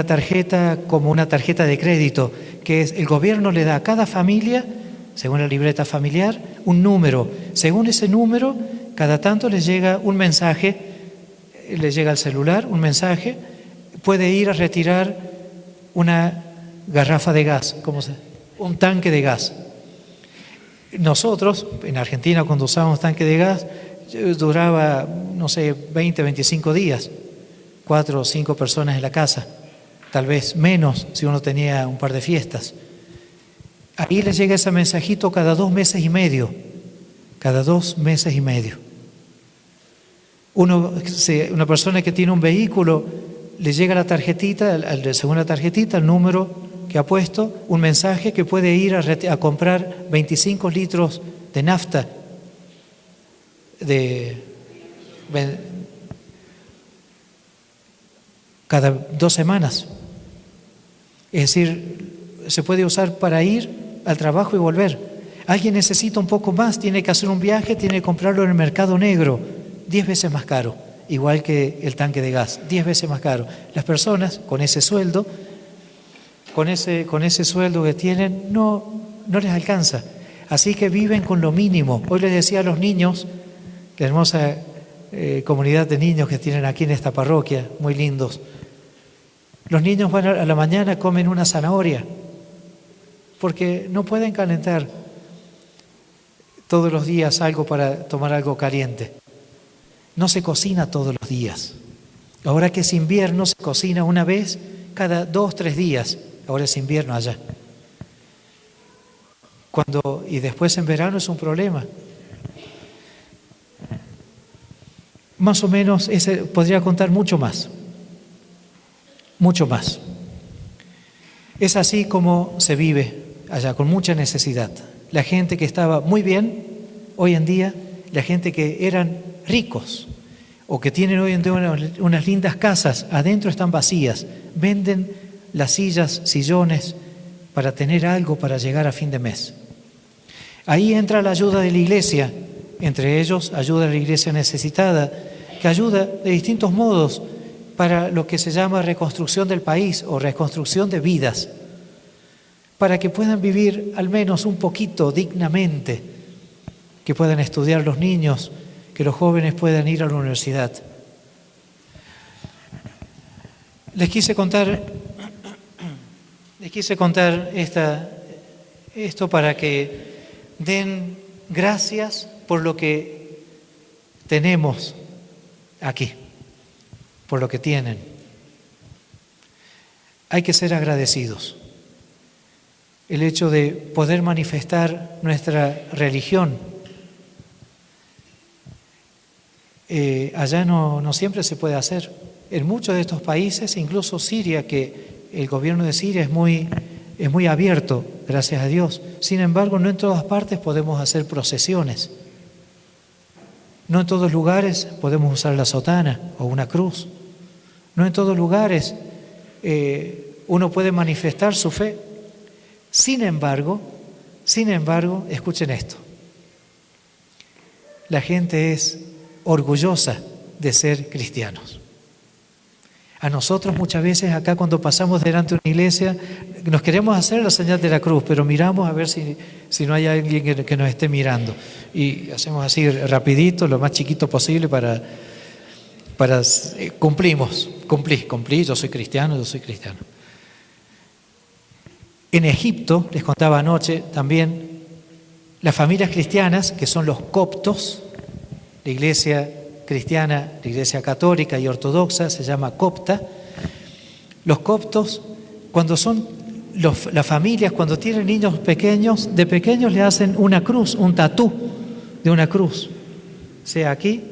tarjeta como una tarjeta de crédito, que es el gobierno le da a cada familia, según la libreta familiar, un número. Según ese número, cada tanto les llega un mensaje, les llega al celular un mensaje, puede ir a retirar una garrafa de gas, un tanque de gas. Nosotros, en Argentina, cuando usábamos tanque de gas, duraba, 20, 25 días, 4 o 5 personas en la casa, tal vez menos si uno tenía un par de fiestas. Ahí les llega ese mensajito cada 2 meses y medio, Una persona que tiene un vehículo, le llega la tarjetita, según la tarjetita, el número que ha puesto, un mensaje que puede ir a comprar 25 litros de nafta cada 2 semanas. Es decir, se puede usar para ir al trabajo y volver. Alguien necesita un poco más, tiene que hacer un viaje, tiene que comprarlo en el mercado negro, 10 veces más caro, igual que el tanque de gas, 10 veces más caro. Las personas con ese sueldo, con ese sueldo que tienen, no les alcanza. Así que viven con lo mínimo. Hoy les decía a los niños, la hermosa comunidad de niños que tienen aquí en esta parroquia, muy lindos. Los niños van a la mañana, comen una zanahoria, porque no pueden calentar todos los días algo para tomar algo caliente. No se cocina todos los días. Ahora que es invierno, se cocina una vez cada 2 o 3 días. Ahora es invierno allá. Y después en verano es un problema. Más o menos, podría contar mucho más. Mucho más. Es así como se vive allá, con mucha necesidad. La gente que estaba muy bien, hoy en día, la gente que eran ricos o que tienen hoy en día unas lindas casas, adentro están vacías, venden las sillas, sillones, para tener algo para llegar a fin de mes. Ahí entra la ayuda de la iglesia, entre ellos ayuda a la iglesia necesitada, que ayuda de distintos modos para lo que se llama reconstrucción del país o reconstrucción de vidas, para que puedan vivir al menos un poquito dignamente, que puedan estudiar los niños, que los jóvenes puedan ir a la universidad. Les quise contar esto para que den gracias por lo que tenemos aquí, por lo que tienen. Hay que ser agradecidos. El hecho de poder manifestar nuestra religión. Allá no siempre se puede hacer. En muchos de estos países, incluso Siria, que el gobierno de Siria es muy abierto, gracias a Dios. Sin embargo, no en todas partes podemos hacer procesiones. No en todos lugares podemos usar la sotana o una cruz. No en todos lugares uno puede manifestar su fe. Sin embargo, escuchen esto. La gente es orgullosa de ser cristianos. A nosotros muchas veces acá cuando pasamos delante de una iglesia nos queremos hacer la señal de la cruz, pero miramos a ver si no hay alguien que nos esté mirando. Y hacemos así rapidito, lo más chiquito posible para cumplí, yo soy cristiano. En Egipto, les contaba anoche también, las familias cristianas, que son los coptos, la iglesia cristiana, la iglesia católica y ortodoxa se llama copta. Los coptos, cuando son las familias cuando tienen niños pequeños, de pequeños le hacen una cruz, un tatú de una cruz, sea aquí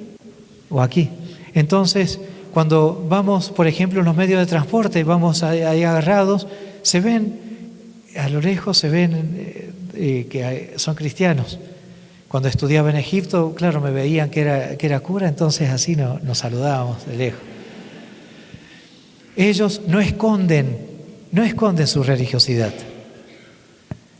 o aquí. Entonces, cuando vamos, por ejemplo, en los medios de transporte, vamos ahí agarrados, se ven, a lo lejos se ven que son cristianos. Cuando estudiaba en Egipto, claro, me veían que era cura, entonces así nos saludábamos de lejos. Ellos no esconden su religiosidad,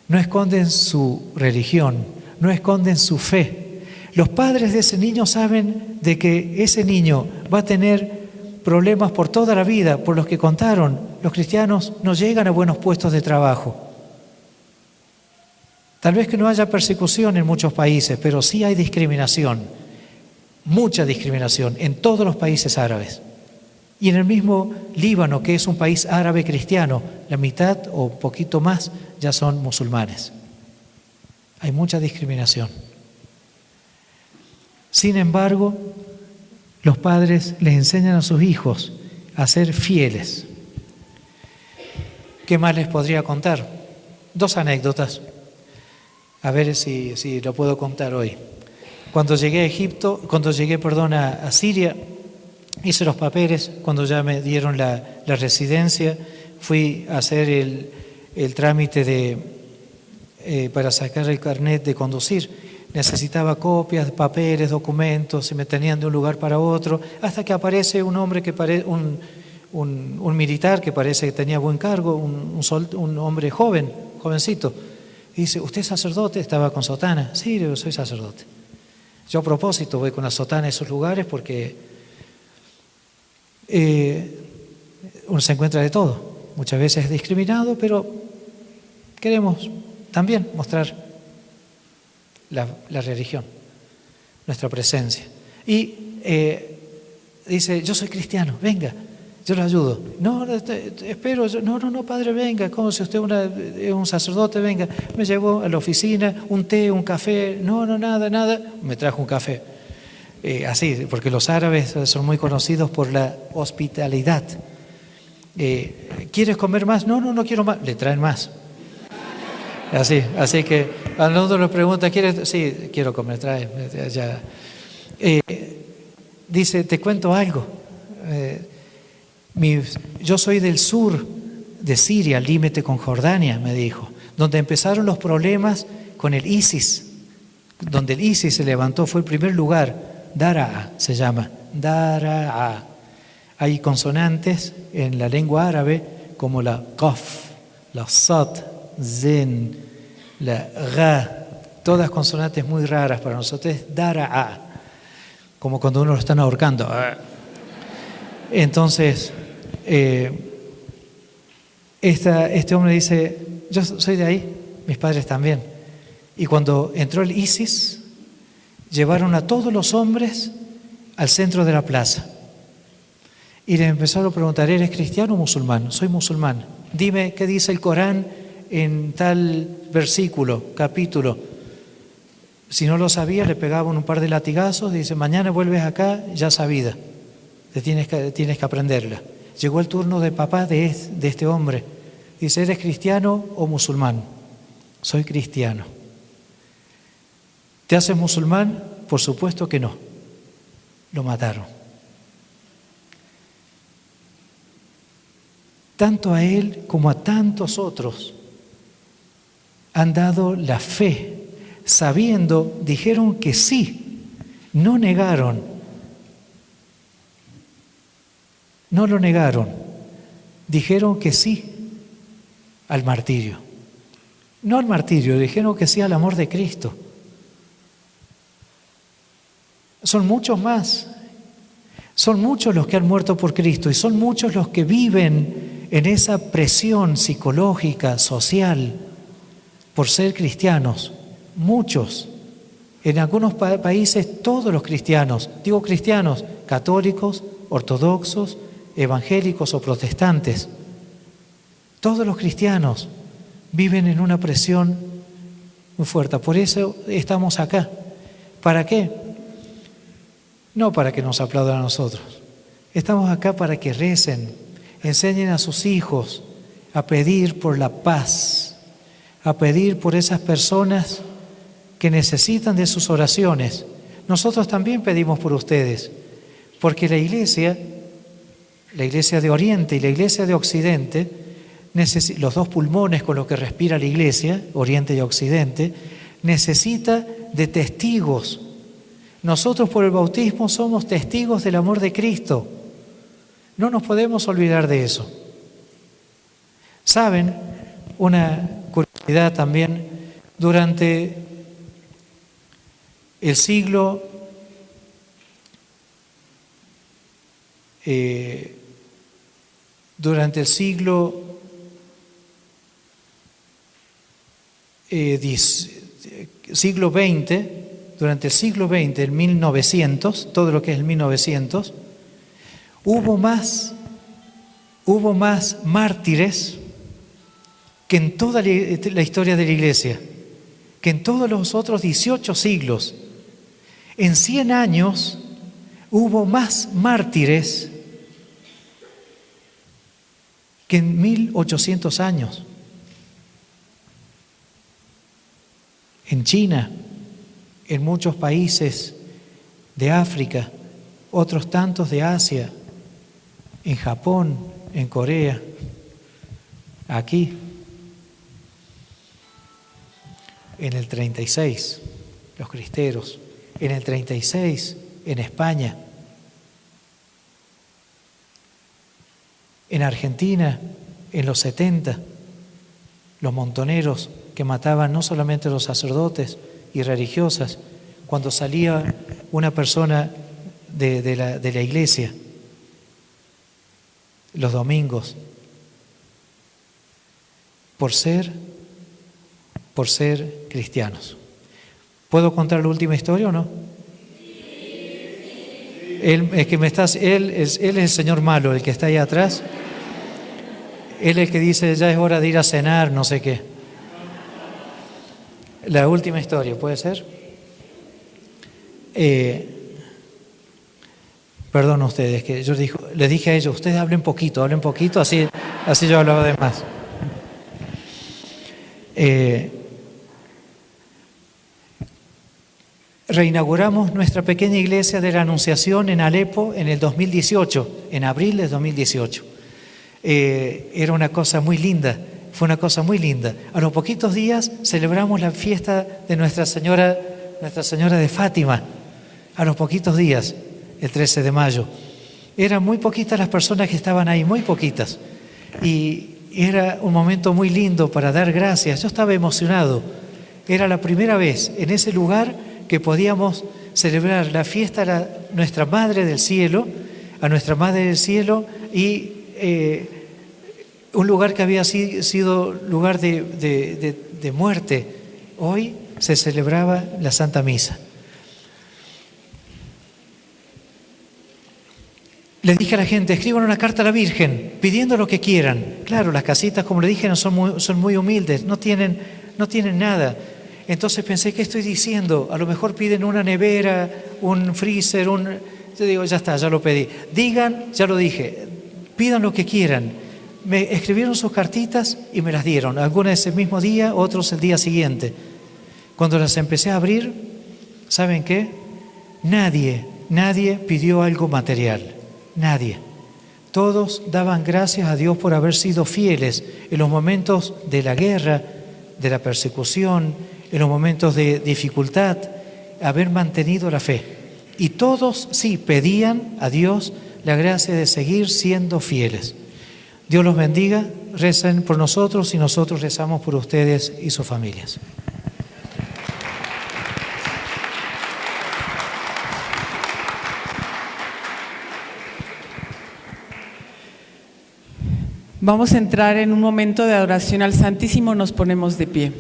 no esconden su religión, no esconden su fe. Los padres de ese niño saben de que ese niño va a tener problemas por toda la vida, por los que contaron. Los cristianos no llegan a buenos puestos de trabajo. Tal vez que no haya persecución en muchos países, pero sí hay discriminación, mucha discriminación en todos los países árabes. Y en el mismo Líbano, que es un país árabe cristiano, la mitad o poquito más ya son musulmanes. Hay mucha discriminación. Sin embargo, los padres les enseñan a sus hijos a ser fieles. ¿Qué más les podría contar? 2 anécdotas. A ver si lo puedo contar hoy. Cuando llegué a Siria, hice los papeles. Cuando ya me dieron la residencia, fui a hacer el trámite para sacar el carnet de conducir. Necesitaba copias, papeles, documentos, se me tenían de un lugar para otro, hasta que aparece un hombre un militar que parece que tenía buen cargo, un hombre jovencito. Y dice, ¿usted es sacerdote? Estaba con sotana. Sí, yo soy sacerdote. Yo a propósito voy con la sotana a esos lugares porque uno se encuentra de todo. Muchas veces es discriminado, pero queremos también mostrar la religión, nuestra presencia. Y dice, yo soy cristiano, venga, yo lo ayudo. No, espero, no, padre, venga, como si usted es un sacerdote, venga. Me llevó a la oficina, un té, un café, nada, me trajo un café. Así, porque los árabes son muy conocidos por la hospitalidad. ¿Quieres comer más? No quiero más. Le traen más. Así que a nosotros nos pregunta, ¿quieres? Sí, quiero comer, trae. Ya. Dice, te cuento algo. Yo soy del sur de Siria, al límite con Jordania, me dijo, donde empezaron los problemas con el ISIS, donde el ISIS se levantó, fue el primer lugar, Daraa se llama, Daraa. Hay consonantes en la lengua árabe como la Qaf, la Sad, Zen, la Ga, todas consonantes muy raras para nosotros, es Daraa, como cuando uno lo están ahorcando. Entonces, este hombre dice, yo soy de ahí, mis padres también. Y cuando entró el ISIS, llevaron a todos los hombres al centro de la plaza. Y le empezaron a preguntar, ¿eres cristiano o musulmán? Soy musulmán. Dime qué dice el Corán en tal versículo, capítulo. Si no lo sabía, le pegaban un par de latigazos y dice, mañana vuelves acá, ya sabida. Tienes que aprenderla. Llegó el turno de papá de este hombre. Dice, ¿eres cristiano o musulmán? Soy cristiano. ¿Te haces musulmán? Por supuesto que no. Lo mataron. Tanto a él como a tantos otros han dado la fe, sabiendo, dijeron que sí, no negaron. No lo negaron, dijeron que sí al martirio. No al martirio, dijeron que sí al amor de Cristo. Son muchos más, son muchos los que han muerto por Cristo y son muchos los que viven en esa presión psicológica, social, por ser cristianos. Muchos. En algunos países todos los cristianos, digo cristianos, católicos, ortodoxos, evangélicos o protestantes, todos los cristianos viven en una presión muy fuerte. Por eso estamos acá. ¿Para qué? No para que nos aplaudan a nosotros. Estamos acá para que recen, enseñen a sus hijos a pedir por la paz, a pedir por esas personas que necesitan de sus oraciones. Nosotros también pedimos por ustedes, porque la iglesia de Oriente y la iglesia de Occidente, los dos pulmones con los que respira la iglesia, Oriente y Occidente, necesita de testigos. Nosotros por el bautismo somos testigos del amor de Cristo. No nos podemos olvidar de eso. ¿Saben? Una curiosidad también, durante el siglo XX, durante el siglo XX, el 1900, todo lo que es el 1900, hubo más mártires que en toda la historia de la Iglesia, que en todos los otros 18 siglos. En 100 años hubo más mártires que en 1800 años. En China, en muchos países de África, otros tantos de Asia, en Japón, en Corea, aquí, en el 36, los cristeros, en el 36, en España, en Argentina, en los 70, los montoneros que mataban no solamente a los sacerdotes y religiosas, cuando salía una persona de la iglesia, los domingos, por ser cristianos. ¿Puedo contar la última historia o no? Él es el señor malo, el que está ahí atrás. Él es el que dice, ya es hora de ir a cenar, no sé qué. La última historia, ¿puede ser? Perdón ustedes, que yo les dije a ellos, ustedes hablen poquito, así yo hablaba de más. Reinauguramos nuestra pequeña iglesia de la Anunciación en Alepo en el 2018, en abril de 2018. Era una cosa muy linda, fue una cosa muy linda. A los poquitos días celebramos la fiesta de Nuestra Señora de Fátima, a los poquitos días, el 13 de mayo. Eran muy poquitas las personas que estaban ahí, muy poquitas. Y era un momento muy lindo para dar gracias. Yo estaba emocionado. Era la primera vez en ese lugar que podíamos celebrar la fiesta a nuestra Madre del Cielo, y un lugar que había sido lugar de muerte. Hoy se celebraba la Santa Misa. Les dije a la gente, escriban una carta a la Virgen pidiendo lo que quieran. Claro, las casitas, como le dije, son muy humildes, no tienen nada. Entonces pensé, ¿qué estoy diciendo? A lo mejor piden una nevera, un freezer, Yo digo, ya está, ya lo pedí. Digan, ya lo dije, pidan lo que quieran. Me escribieron sus cartitas y me las dieron. Algunas ese mismo día, otros el día siguiente. Cuando las empecé a abrir, ¿saben qué? Nadie pidió algo material. Nadie. Todos daban gracias a Dios por haber sido fieles en los momentos de la guerra, de la persecución, en los momentos de dificultad, haber mantenido la fe. Y todos sí pedían a Dios la gracia de seguir siendo fieles. Dios los bendiga, recen por nosotros y nosotros rezamos por ustedes y sus familias. Vamos a entrar en un momento de adoración al Santísimo, nos ponemos de pie.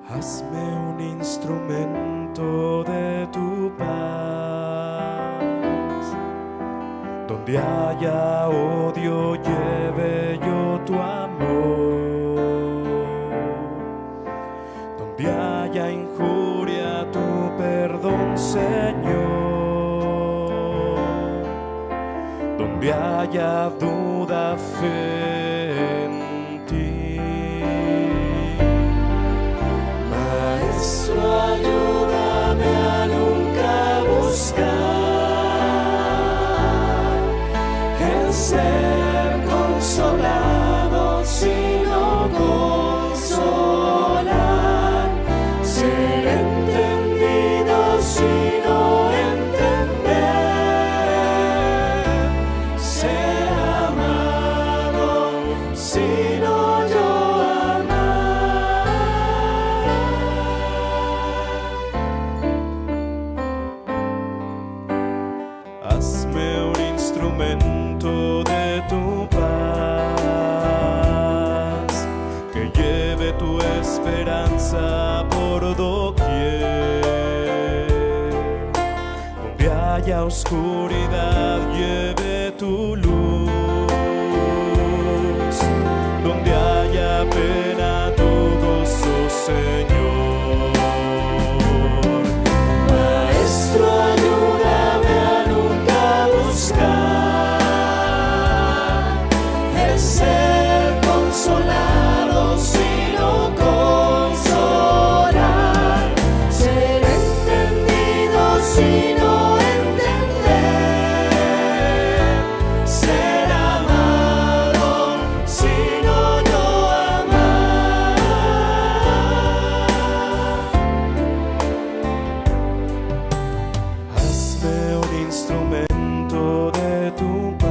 Hazme un instrumento de tu paz, donde Donde haya odio, lleve yo tu amor. Donde haya injuria, tu perdón, Señor. Donde haya duda, fe en ti. Maestro, ayúdame a nunca buscar el ser consolado, sino consolar, ser entendido, sino entender, ser amado, sino yo amar. Hazme un instrumento de tu paz, que lleve tu esperanza por doquier. Donde haya oscuridad, lleve tu luz. Donde haya pena, tu gozo, Señor. Maestro, ayúdame a nunca buscar el ser consolado, sino consolar, ser entendido, sino entender, ser amado, sino yo amar. Hazme un instrumento de tu paz.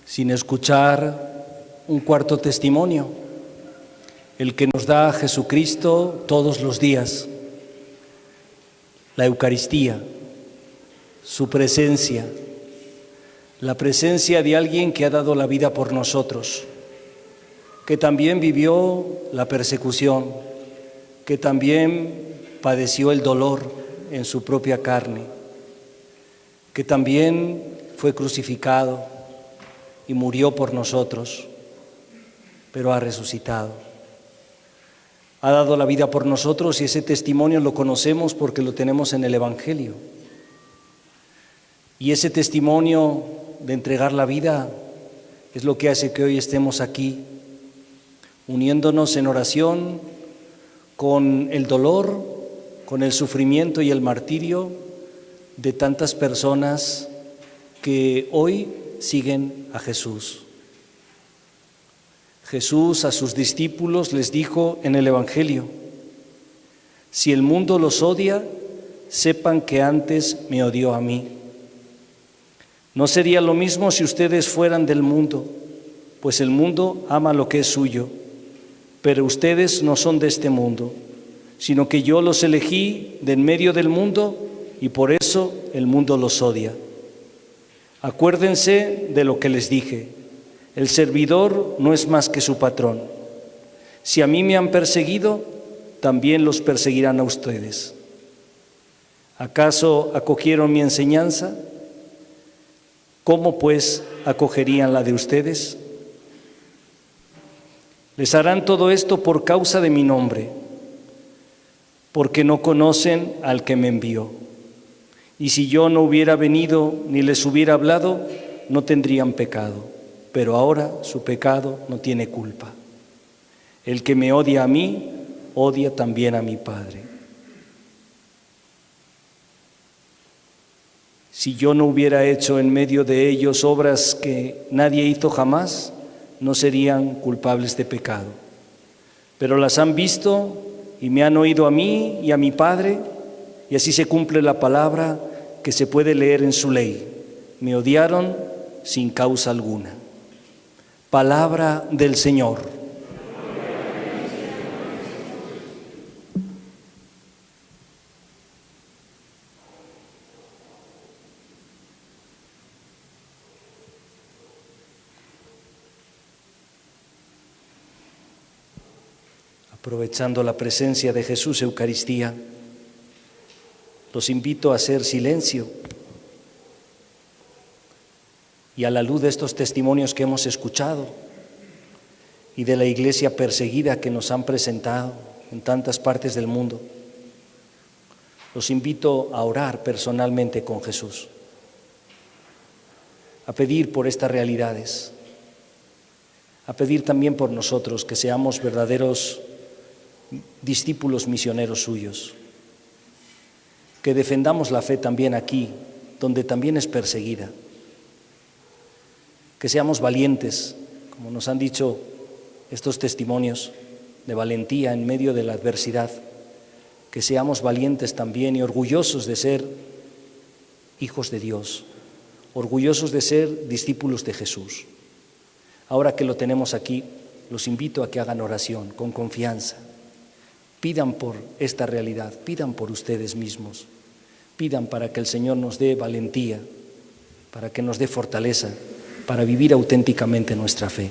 Sin escuchar un cuarto testimonio, el que nos da Jesucristo todos los días, la Eucaristía, su presencia, la presencia de alguien que ha dado la vida por nosotros, que también vivió la persecución, que también padeció el dolor en su propia carne, que también fue crucificado y murió por nosotros, pero ha resucitado. Ha dado la vida por nosotros y ese testimonio lo conocemos porque lo tenemos en el Evangelio. Y ese testimonio de entregar la vida es lo que hace que hoy estemos aquí, uniéndonos en oración con el dolor, con el sufrimiento y el martirio de tantas personas que hoy siguen a Jesús. Jesús a sus discípulos les dijo en el Evangelio: si el mundo los odia, sepan que antes me odió a mí. No sería lo mismo si ustedes fueran del mundo, pues el mundo ama lo que es suyo, pero ustedes no son de este mundo, sino que yo los elegí de en medio del mundo y por eso el mundo los odia. Acuérdense de lo que les dije: el servidor no es más que su patrón. Si a mí me han perseguido, también los perseguirán a ustedes. ¿Acaso acogieron mi enseñanza? ¿Cómo pues acogerían la de ustedes? Les harán todo esto por causa de mi nombre, porque no conocen al que me envió. Y si yo no hubiera venido ni les hubiera hablado, no tendrían pecado, pero ahora su pecado no tiene culpa. El que me odia a mí, odia también a mi Padre. Si yo no hubiera hecho en medio de ellos obras que nadie hizo jamás, no serían culpables de pecado. Pero las han visto y me han oído a mí y a mi Padre, y así se cumple la palabra que se puede leer en su ley: me odiaron sin causa alguna. Palabra del Señor. Aprovechando la presencia de Jesús, Eucaristía, los invito a hacer silencio y a la luz de estos testimonios que hemos escuchado y de la iglesia perseguida que nos han presentado en tantas partes del mundo, los invito a orar personalmente con Jesús, a pedir por estas realidades, a pedir también por nosotros que seamos verdaderos discípulos misioneros suyos, que defendamos la fe también aquí, donde también es perseguida, que seamos valientes, como nos han dicho estos testimonios de valentía en medio de la adversidad, que seamos valientes también y orgullosos de ser hijos de Dios, orgullosos de ser discípulos de Jesús. Ahora que lo tenemos aquí, los invito a que hagan oración con confianza. Pidan por esta realidad, pidan por ustedes mismos, pidan para que el Señor nos dé valentía, para que nos dé fortaleza, para vivir auténticamente nuestra fe.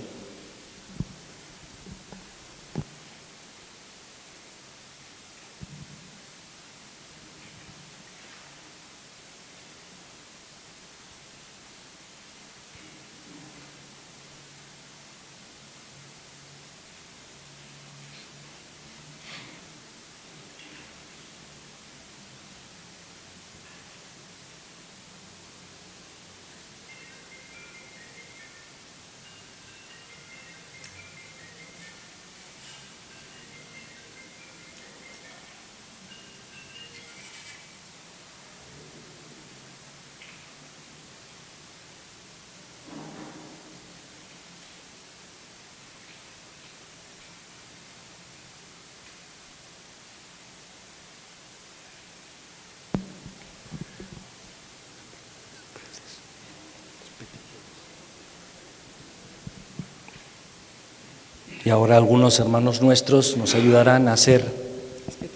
Y ahora algunos hermanos nuestros nos ayudarán a hacer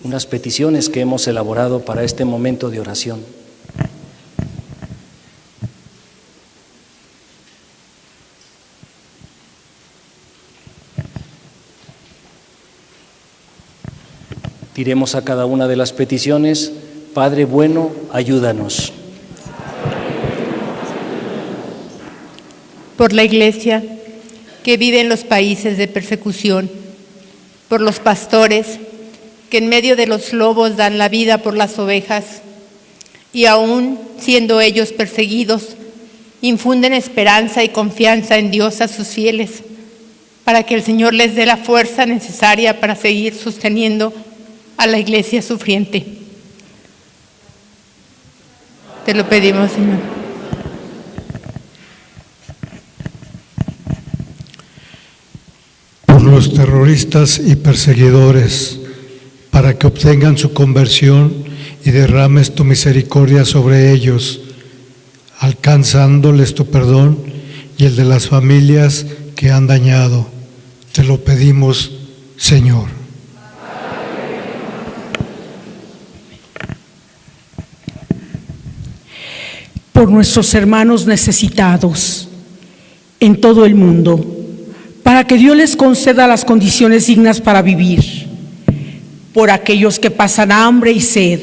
unas peticiones que hemos elaborado para este momento de oración. Diremos a cada una de las peticiones: Padre bueno, ayúdanos. Por la Iglesia que vive en los países de persecución, por los pastores que en medio de los lobos dan la vida por las ovejas y aún siendo ellos perseguidos, infunden esperanza y confianza en Dios a sus fieles, para que el Señor les dé la fuerza necesaria para seguir sosteniendo a la Iglesia sufriente. Te lo pedimos, Señor. Por los terroristas y perseguidores, para que obtengan su conversión y derrames tu misericordia sobre ellos, alcanzándoles tu perdón y el de las familias que han dañado. Te lo pedimos, Señor. Por nuestros hermanos necesitados en todo el mundo, para que Dios les conceda las condiciones dignas para vivir, por aquellos que pasan hambre y sed,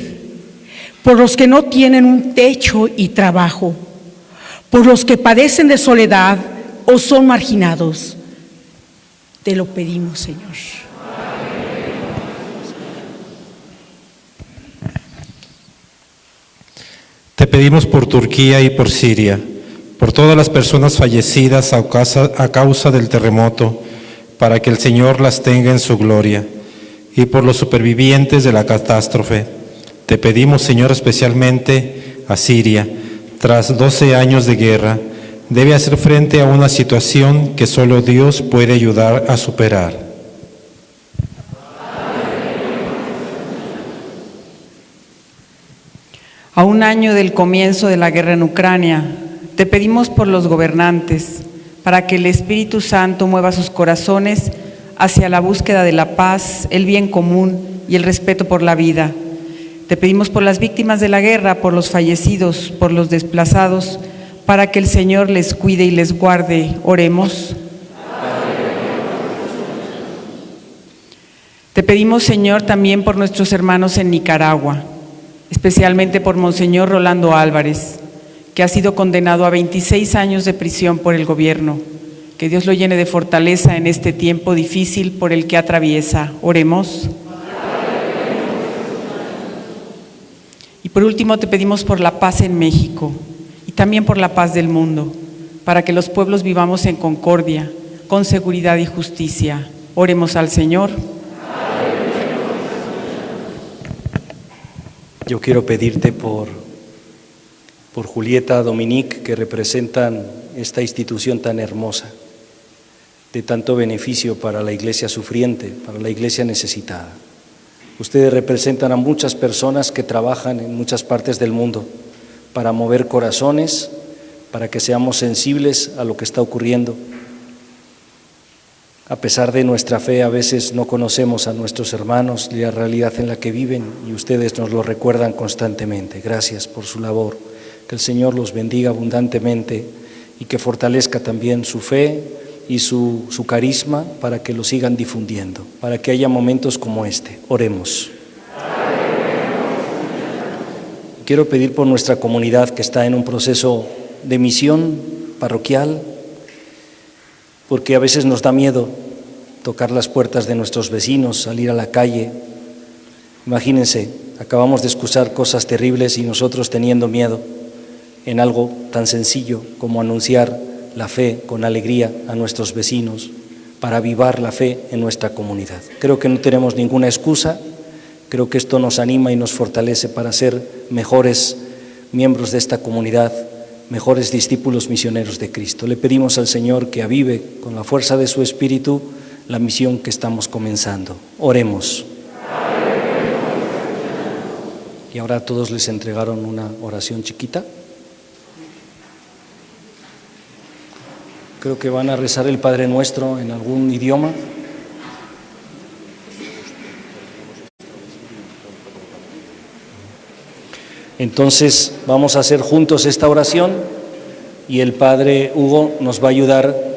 por los que no tienen un techo y trabajo, por los que padecen de soledad o son marginados. Te lo pedimos, Señor. Te pedimos por Turquía y por Siria, por todas las personas fallecidas a causa del terremoto, para que el Señor las tenga en su gloria, y por los supervivientes de la catástrofe. Te pedimos, Señor, especialmente a Siria, tras 12 años de guerra, debe hacer frente a una situación que solo Dios puede ayudar a superar. A un año del comienzo de la guerra en Ucrania, te pedimos por los gobernantes, para que el Espíritu Santo mueva sus corazones hacia la búsqueda de la paz, el bien común y el respeto por la vida. Te pedimos por las víctimas de la guerra, por los fallecidos, por los desplazados, para que el Señor les cuide y les guarde. Oremos. Te pedimos, Señor, también por nuestros hermanos en Nicaragua, especialmente por Monseñor Rolando Álvarez, que ha sido condenado a 26 años de prisión por el gobierno. Que Dios lo llene de fortaleza en este tiempo difícil por el que atraviesa. Oremos. Y por último te pedimos por la paz en México y también por la paz del mundo, para que los pueblos vivamos en concordia, con seguridad y justicia. Oremos al Señor. Yo quiero pedirte por Julieta, Dominique, que representan esta institución tan hermosa, de tanto beneficio para la iglesia sufriente, para la iglesia necesitada. Ustedes representan a muchas personas que trabajan en muchas partes del mundo para mover corazones, para que seamos sensibles a lo que está ocurriendo. A pesar de nuestra fe, a veces no conocemos a nuestros hermanos y la realidad en la que viven, y ustedes nos lo recuerdan constantemente. Gracias por su labor. Que el Señor los bendiga abundantemente y que fortalezca también su fe y su carisma para que lo sigan difundiendo, para que haya momentos como este. Oremos. Quiero pedir por nuestra comunidad que está en un proceso de misión parroquial, porque a veces nos da miedo tocar las puertas de nuestros vecinos, salir a la calle. Imagínense, acabamos de escuchar cosas terribles y nosotros teniendo miedo en algo tan sencillo como anunciar la fe con alegría a nuestros vecinos, para avivar la fe en nuestra comunidad. Creo que no tenemos ninguna excusa, creo que esto nos anima y nos fortalece para ser mejores miembros de esta comunidad, mejores discípulos misioneros de Cristo. Le pedimos al Señor que avive con la fuerza de su Espíritu la misión que estamos comenzando. Oremos. Y ahora a todos les entregaron una oración chiquita. Creo que van a rezar el Padre Nuestro en algún idioma. Entonces vamos a hacer juntos esta oración y el Padre Hugo nos va a ayudar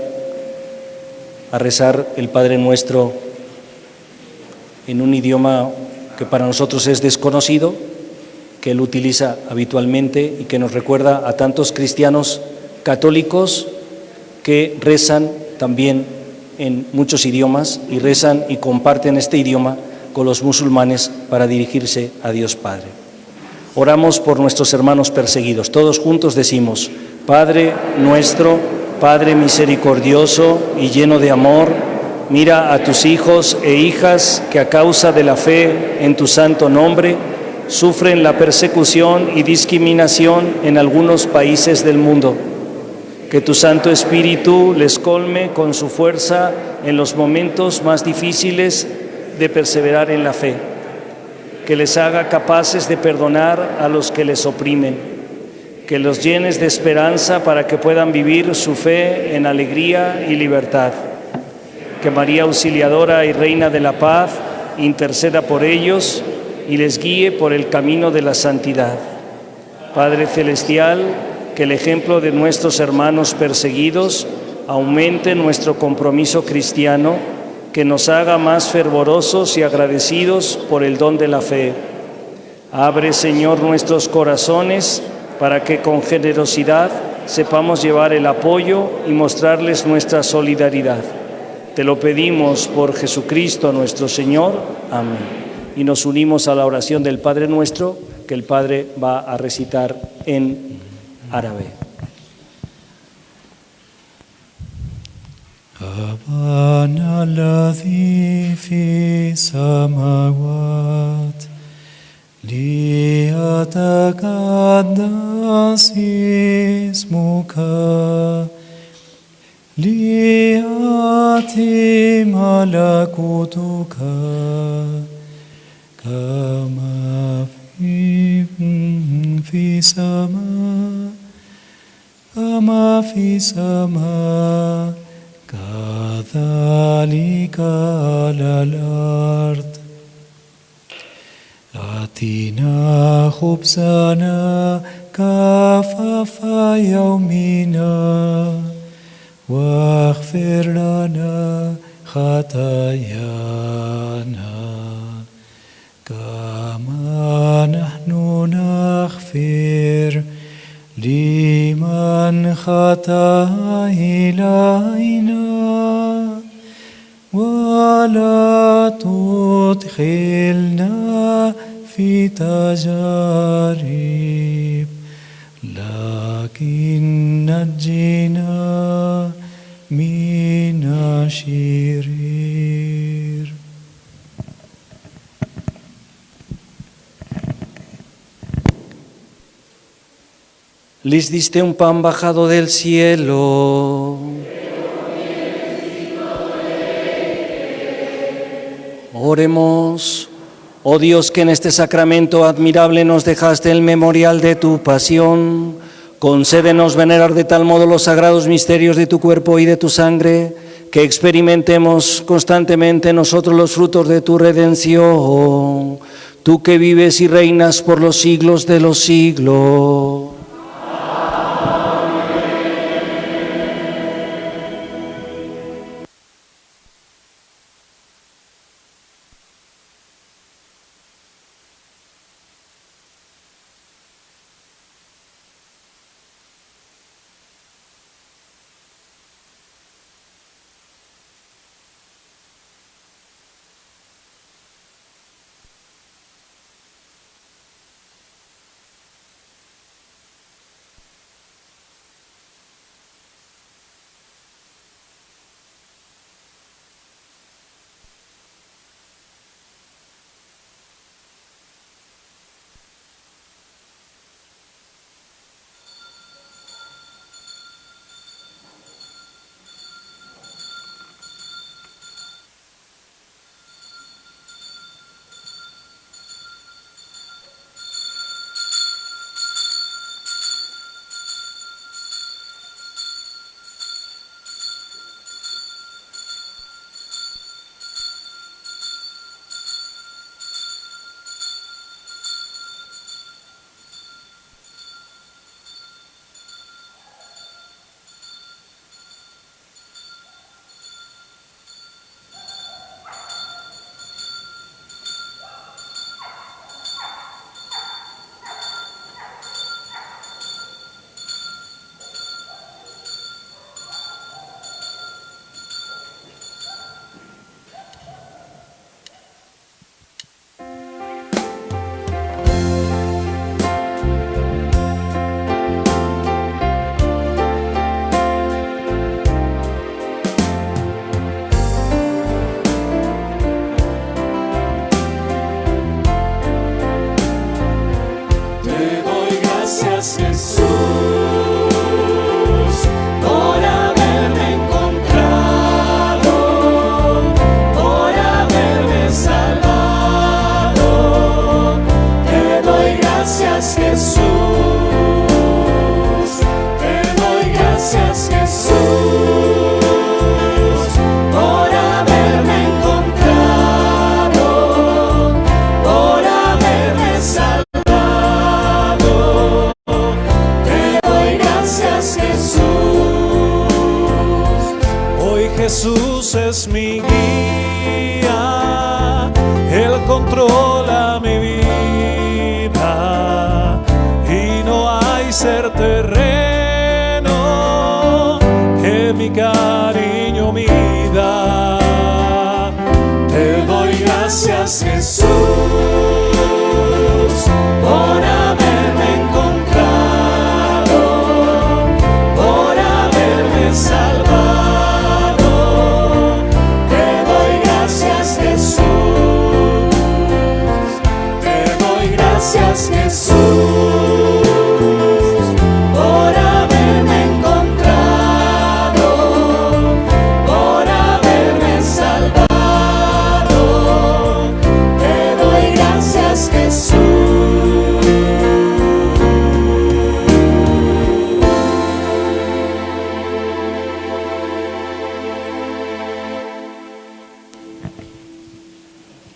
a rezar el Padre Nuestro en un idioma que para nosotros es desconocido, que él utiliza habitualmente y que nos recuerda a tantos cristianos católicos que rezan también en muchos idiomas y rezan y comparten este idioma con los musulmanes para dirigirse a Dios Padre. Oramos por nuestros hermanos perseguidos. Todos juntos decimos: Padre nuestro, Padre misericordioso y lleno de amor, mira a tus hijos e hijas que a causa de la fe en tu santo nombre sufren la persecución y discriminación en algunos países del mundo. Que tu Santo Espíritu les colme con su fuerza en los momentos más difíciles de perseverar en la fe. Que les haga capaces de perdonar a los que les oprimen. Que los llenes de esperanza para que puedan vivir su fe en alegría y libertad. Que María Auxiliadora y Reina de la Paz interceda por ellos y les guíe por el camino de la santidad. Padre Celestial, que el ejemplo de nuestros hermanos perseguidos aumente nuestro compromiso cristiano, que nos haga más fervorosos y agradecidos por el don de la fe. Abre, Señor, nuestros corazones para que con generosidad sepamos llevar el apoyo y mostrarles nuestra solidaridad. Te lo pedimos por Jesucristo nuestro Señor. Amén. Y nos unimos a la oración del Padre Nuestro, que el Padre va a recitar en árabe. Abana alladhi fi samawat liyataqaddas ismuka liyati malakutuka kama fi sama كذلك على الأرض آتنا خبزنا كفاف يومنا واغفر لنا خطايانا כמה אנחנו נחפיר לימן חטא אלינו ولا تدخلنا في تجارب لكن نجنا من الشرير. Les diste un pan bajado del cielo. Oremos. Oh Dios, que en este sacramento admirable nos dejaste el memorial de tu pasión, concédenos venerar de tal modo los sagrados misterios de tu cuerpo y de tu sangre, que experimentemos constantemente nosotros los frutos de tu redención, tú que vives y reinas por los siglos de los siglos. Jesús es mi guía, Él controla mi vida y no hay ser terreno que mi cariño mida. Te doy gracias, Jesús, por haberme encontrado, por haberme salvado. Gracias, Jesús, por haberme encontrado, por haberme salvado. Te doy gracias, Jesús.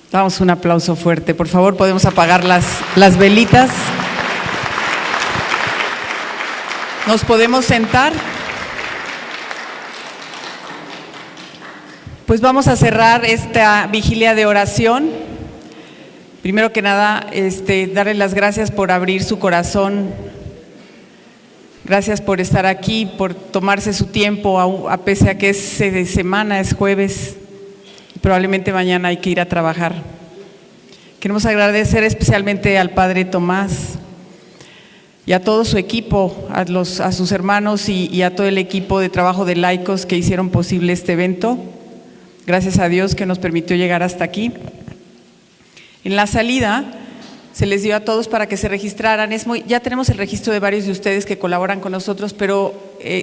Damos un aplauso fuerte. Por favor, podemos apagar las velitas. ¿Nos podemos sentar? Pues vamos a cerrar esta vigilia de oración Primero que nada, darle las gracias por abrir su corazón. Gracias por estar aquí, por tomarse su tiempo, a pese a que es de semana, es jueves, y probablemente mañana hay que ir a trabajar. Queremos agradecer especialmente al Padre Tomás y a todo su equipo, a sus hermanos y a todo el equipo de trabajo de laicos que hicieron posible este evento. Gracias a Dios que nos permitió llegar hasta aquí. En la salida se les dio a todos para que se registraran. Ya tenemos el registro de varios de ustedes que colaboran con nosotros, pero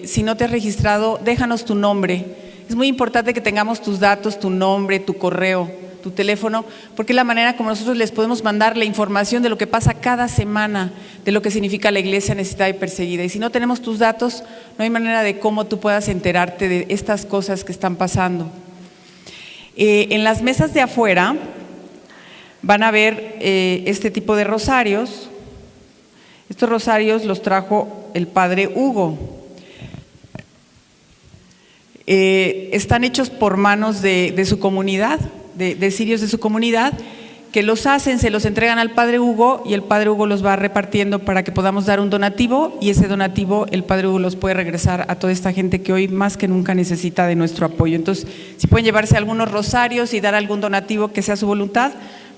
si no te has registrado, déjanos tu nombre. Es muy importante que tengamos tus datos, tu nombre, tu correo, tu teléfono, porque es la manera como nosotros les podemos mandar la información de lo que pasa cada semana, de lo que significa la iglesia necesitada y perseguida. Y si no tenemos tus datos, no hay manera de cómo tú puedas enterarte de estas cosas que están pasando. En las mesas de afuera van a ver este tipo de rosarios. Estos rosarios los trajo el Padre Hugo. Están hechos por manos de su comunidad, de sirios de su comunidad, que los hacen, se los entregan al Padre Hugo y el Padre Hugo los va repartiendo para que podamos dar un donativo, y ese donativo el Padre Hugo los puede regresar a toda esta gente que hoy más que nunca necesita de nuestro apoyo. Entonces, si pueden llevarse algunos rosarios y dar algún donativo que sea su voluntad,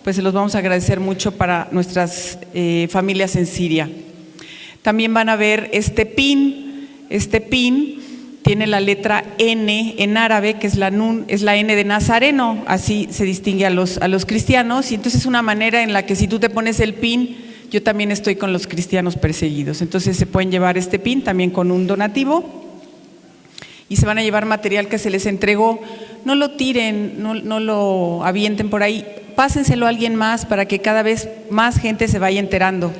pues se los vamos a agradecer mucho para nuestras familias en Siria. También van a ver este pin. Este pin tiene la letra N en árabe, que es la Nun, es la N de Nazareno, así se distingue a los cristianos, y entonces es una manera en la que si tú te pones el pin, yo también estoy con los cristianos perseguidos. Entonces se pueden llevar este pin también con un donativo, y se van a llevar material que se les entregó. No lo tiren, no lo avienten por ahí, pásenselo a alguien más para que cada vez más gente se vaya enterando.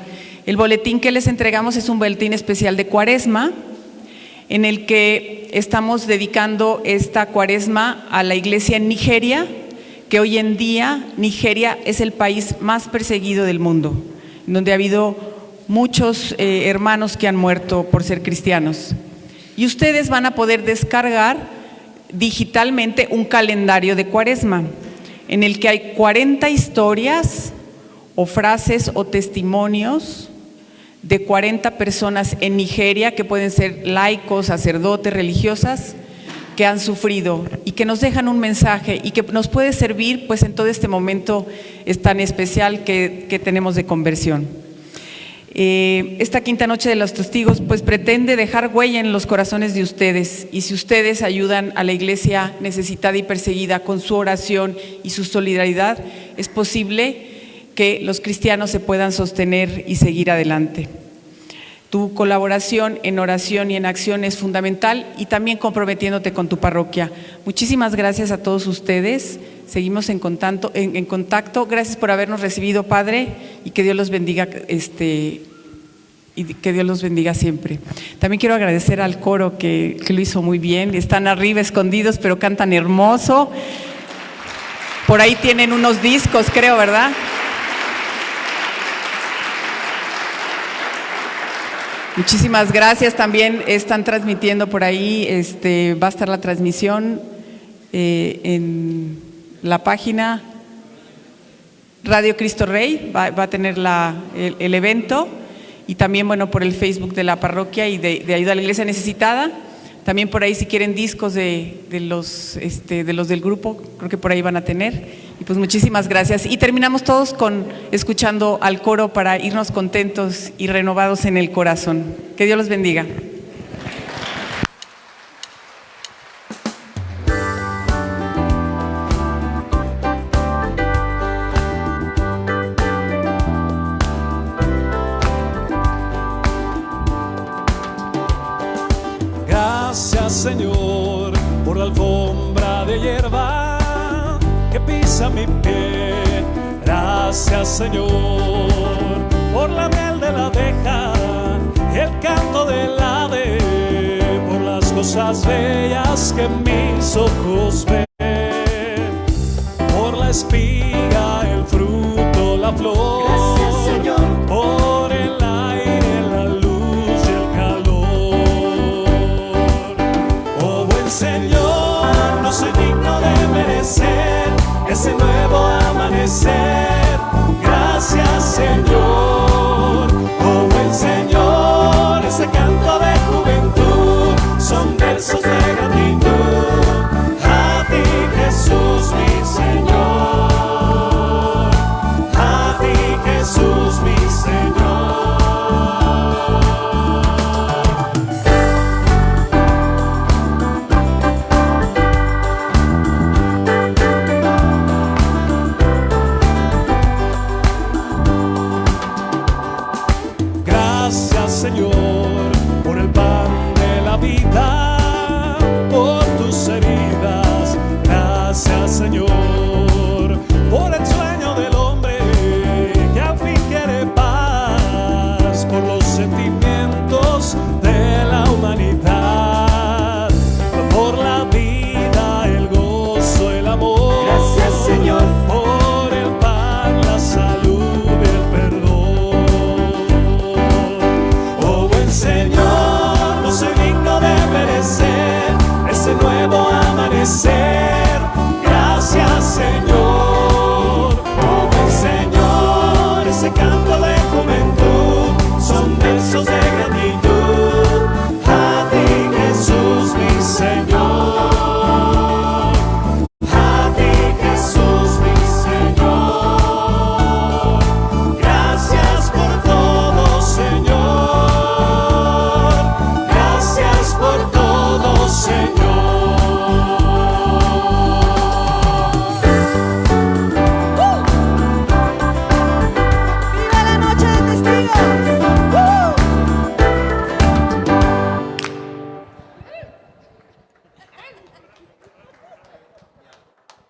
El boletín que les entregamos es un boletín especial de Cuaresma, en el que estamos dedicando esta Cuaresma a la iglesia en Nigeria, que hoy en día Nigeria es el país más perseguido del mundo, donde ha habido muchos hermanos que han muerto por ser cristianos. Y ustedes van a poder descargar digitalmente un calendario de Cuaresma, en el que hay 40 historias o frases o testimonios de 40 personas en Nigeria, que pueden ser laicos, sacerdotes, religiosas, que han sufrido y que nos dejan un mensaje y que nos puede servir pues en todo este momento tan especial que tenemos de conversión. Esta quinta noche de los testigos pues pretende dejar huella en los corazones de ustedes, y si ustedes ayudan a la iglesia necesitada y perseguida con su oración y su solidaridad, es posible que los cristianos se puedan sostener y seguir adelante. Tu colaboración en oración y en acción es fundamental, y también comprometiéndote con tu parroquia. Muchísimas gracias a todos ustedes. Seguimos en contacto. Gracias por habernos recibido, Padre, y que Dios los bendiga, y que Dios los bendiga siempre. También quiero agradecer al coro que lo hizo muy bien. Están arriba escondidos, pero cantan hermoso. Por ahí tienen unos discos, creo, ¿verdad? Muchísimas gracias. También están transmitiendo por ahí, va a estar la transmisión en la página Radio Cristo Rey, va a tener el evento, y también bueno por el Facebook de la parroquia y de Ayuda a la Iglesia Necesitada. También por ahí, si quieren discos de los del grupo, creo que por ahí van a tener. Y pues muchísimas gracias. Y terminamos todos escuchando al coro para irnos contentos y renovados en el corazón. Que Dios los bendiga. Gracias, Señor, por la alfombra de hierba que pisa mi pie. Gracias, Señor, por la miel de la abeja y el canto del ave, por las cosas bellas que mis ojos ven, por la espiga, el fruto, la flor. Gracias, Señor, por el aire, la luz y el calor. Oh, buen Señor, no soy digno de merecer ese nuevo amanecer. Gracias, Señor.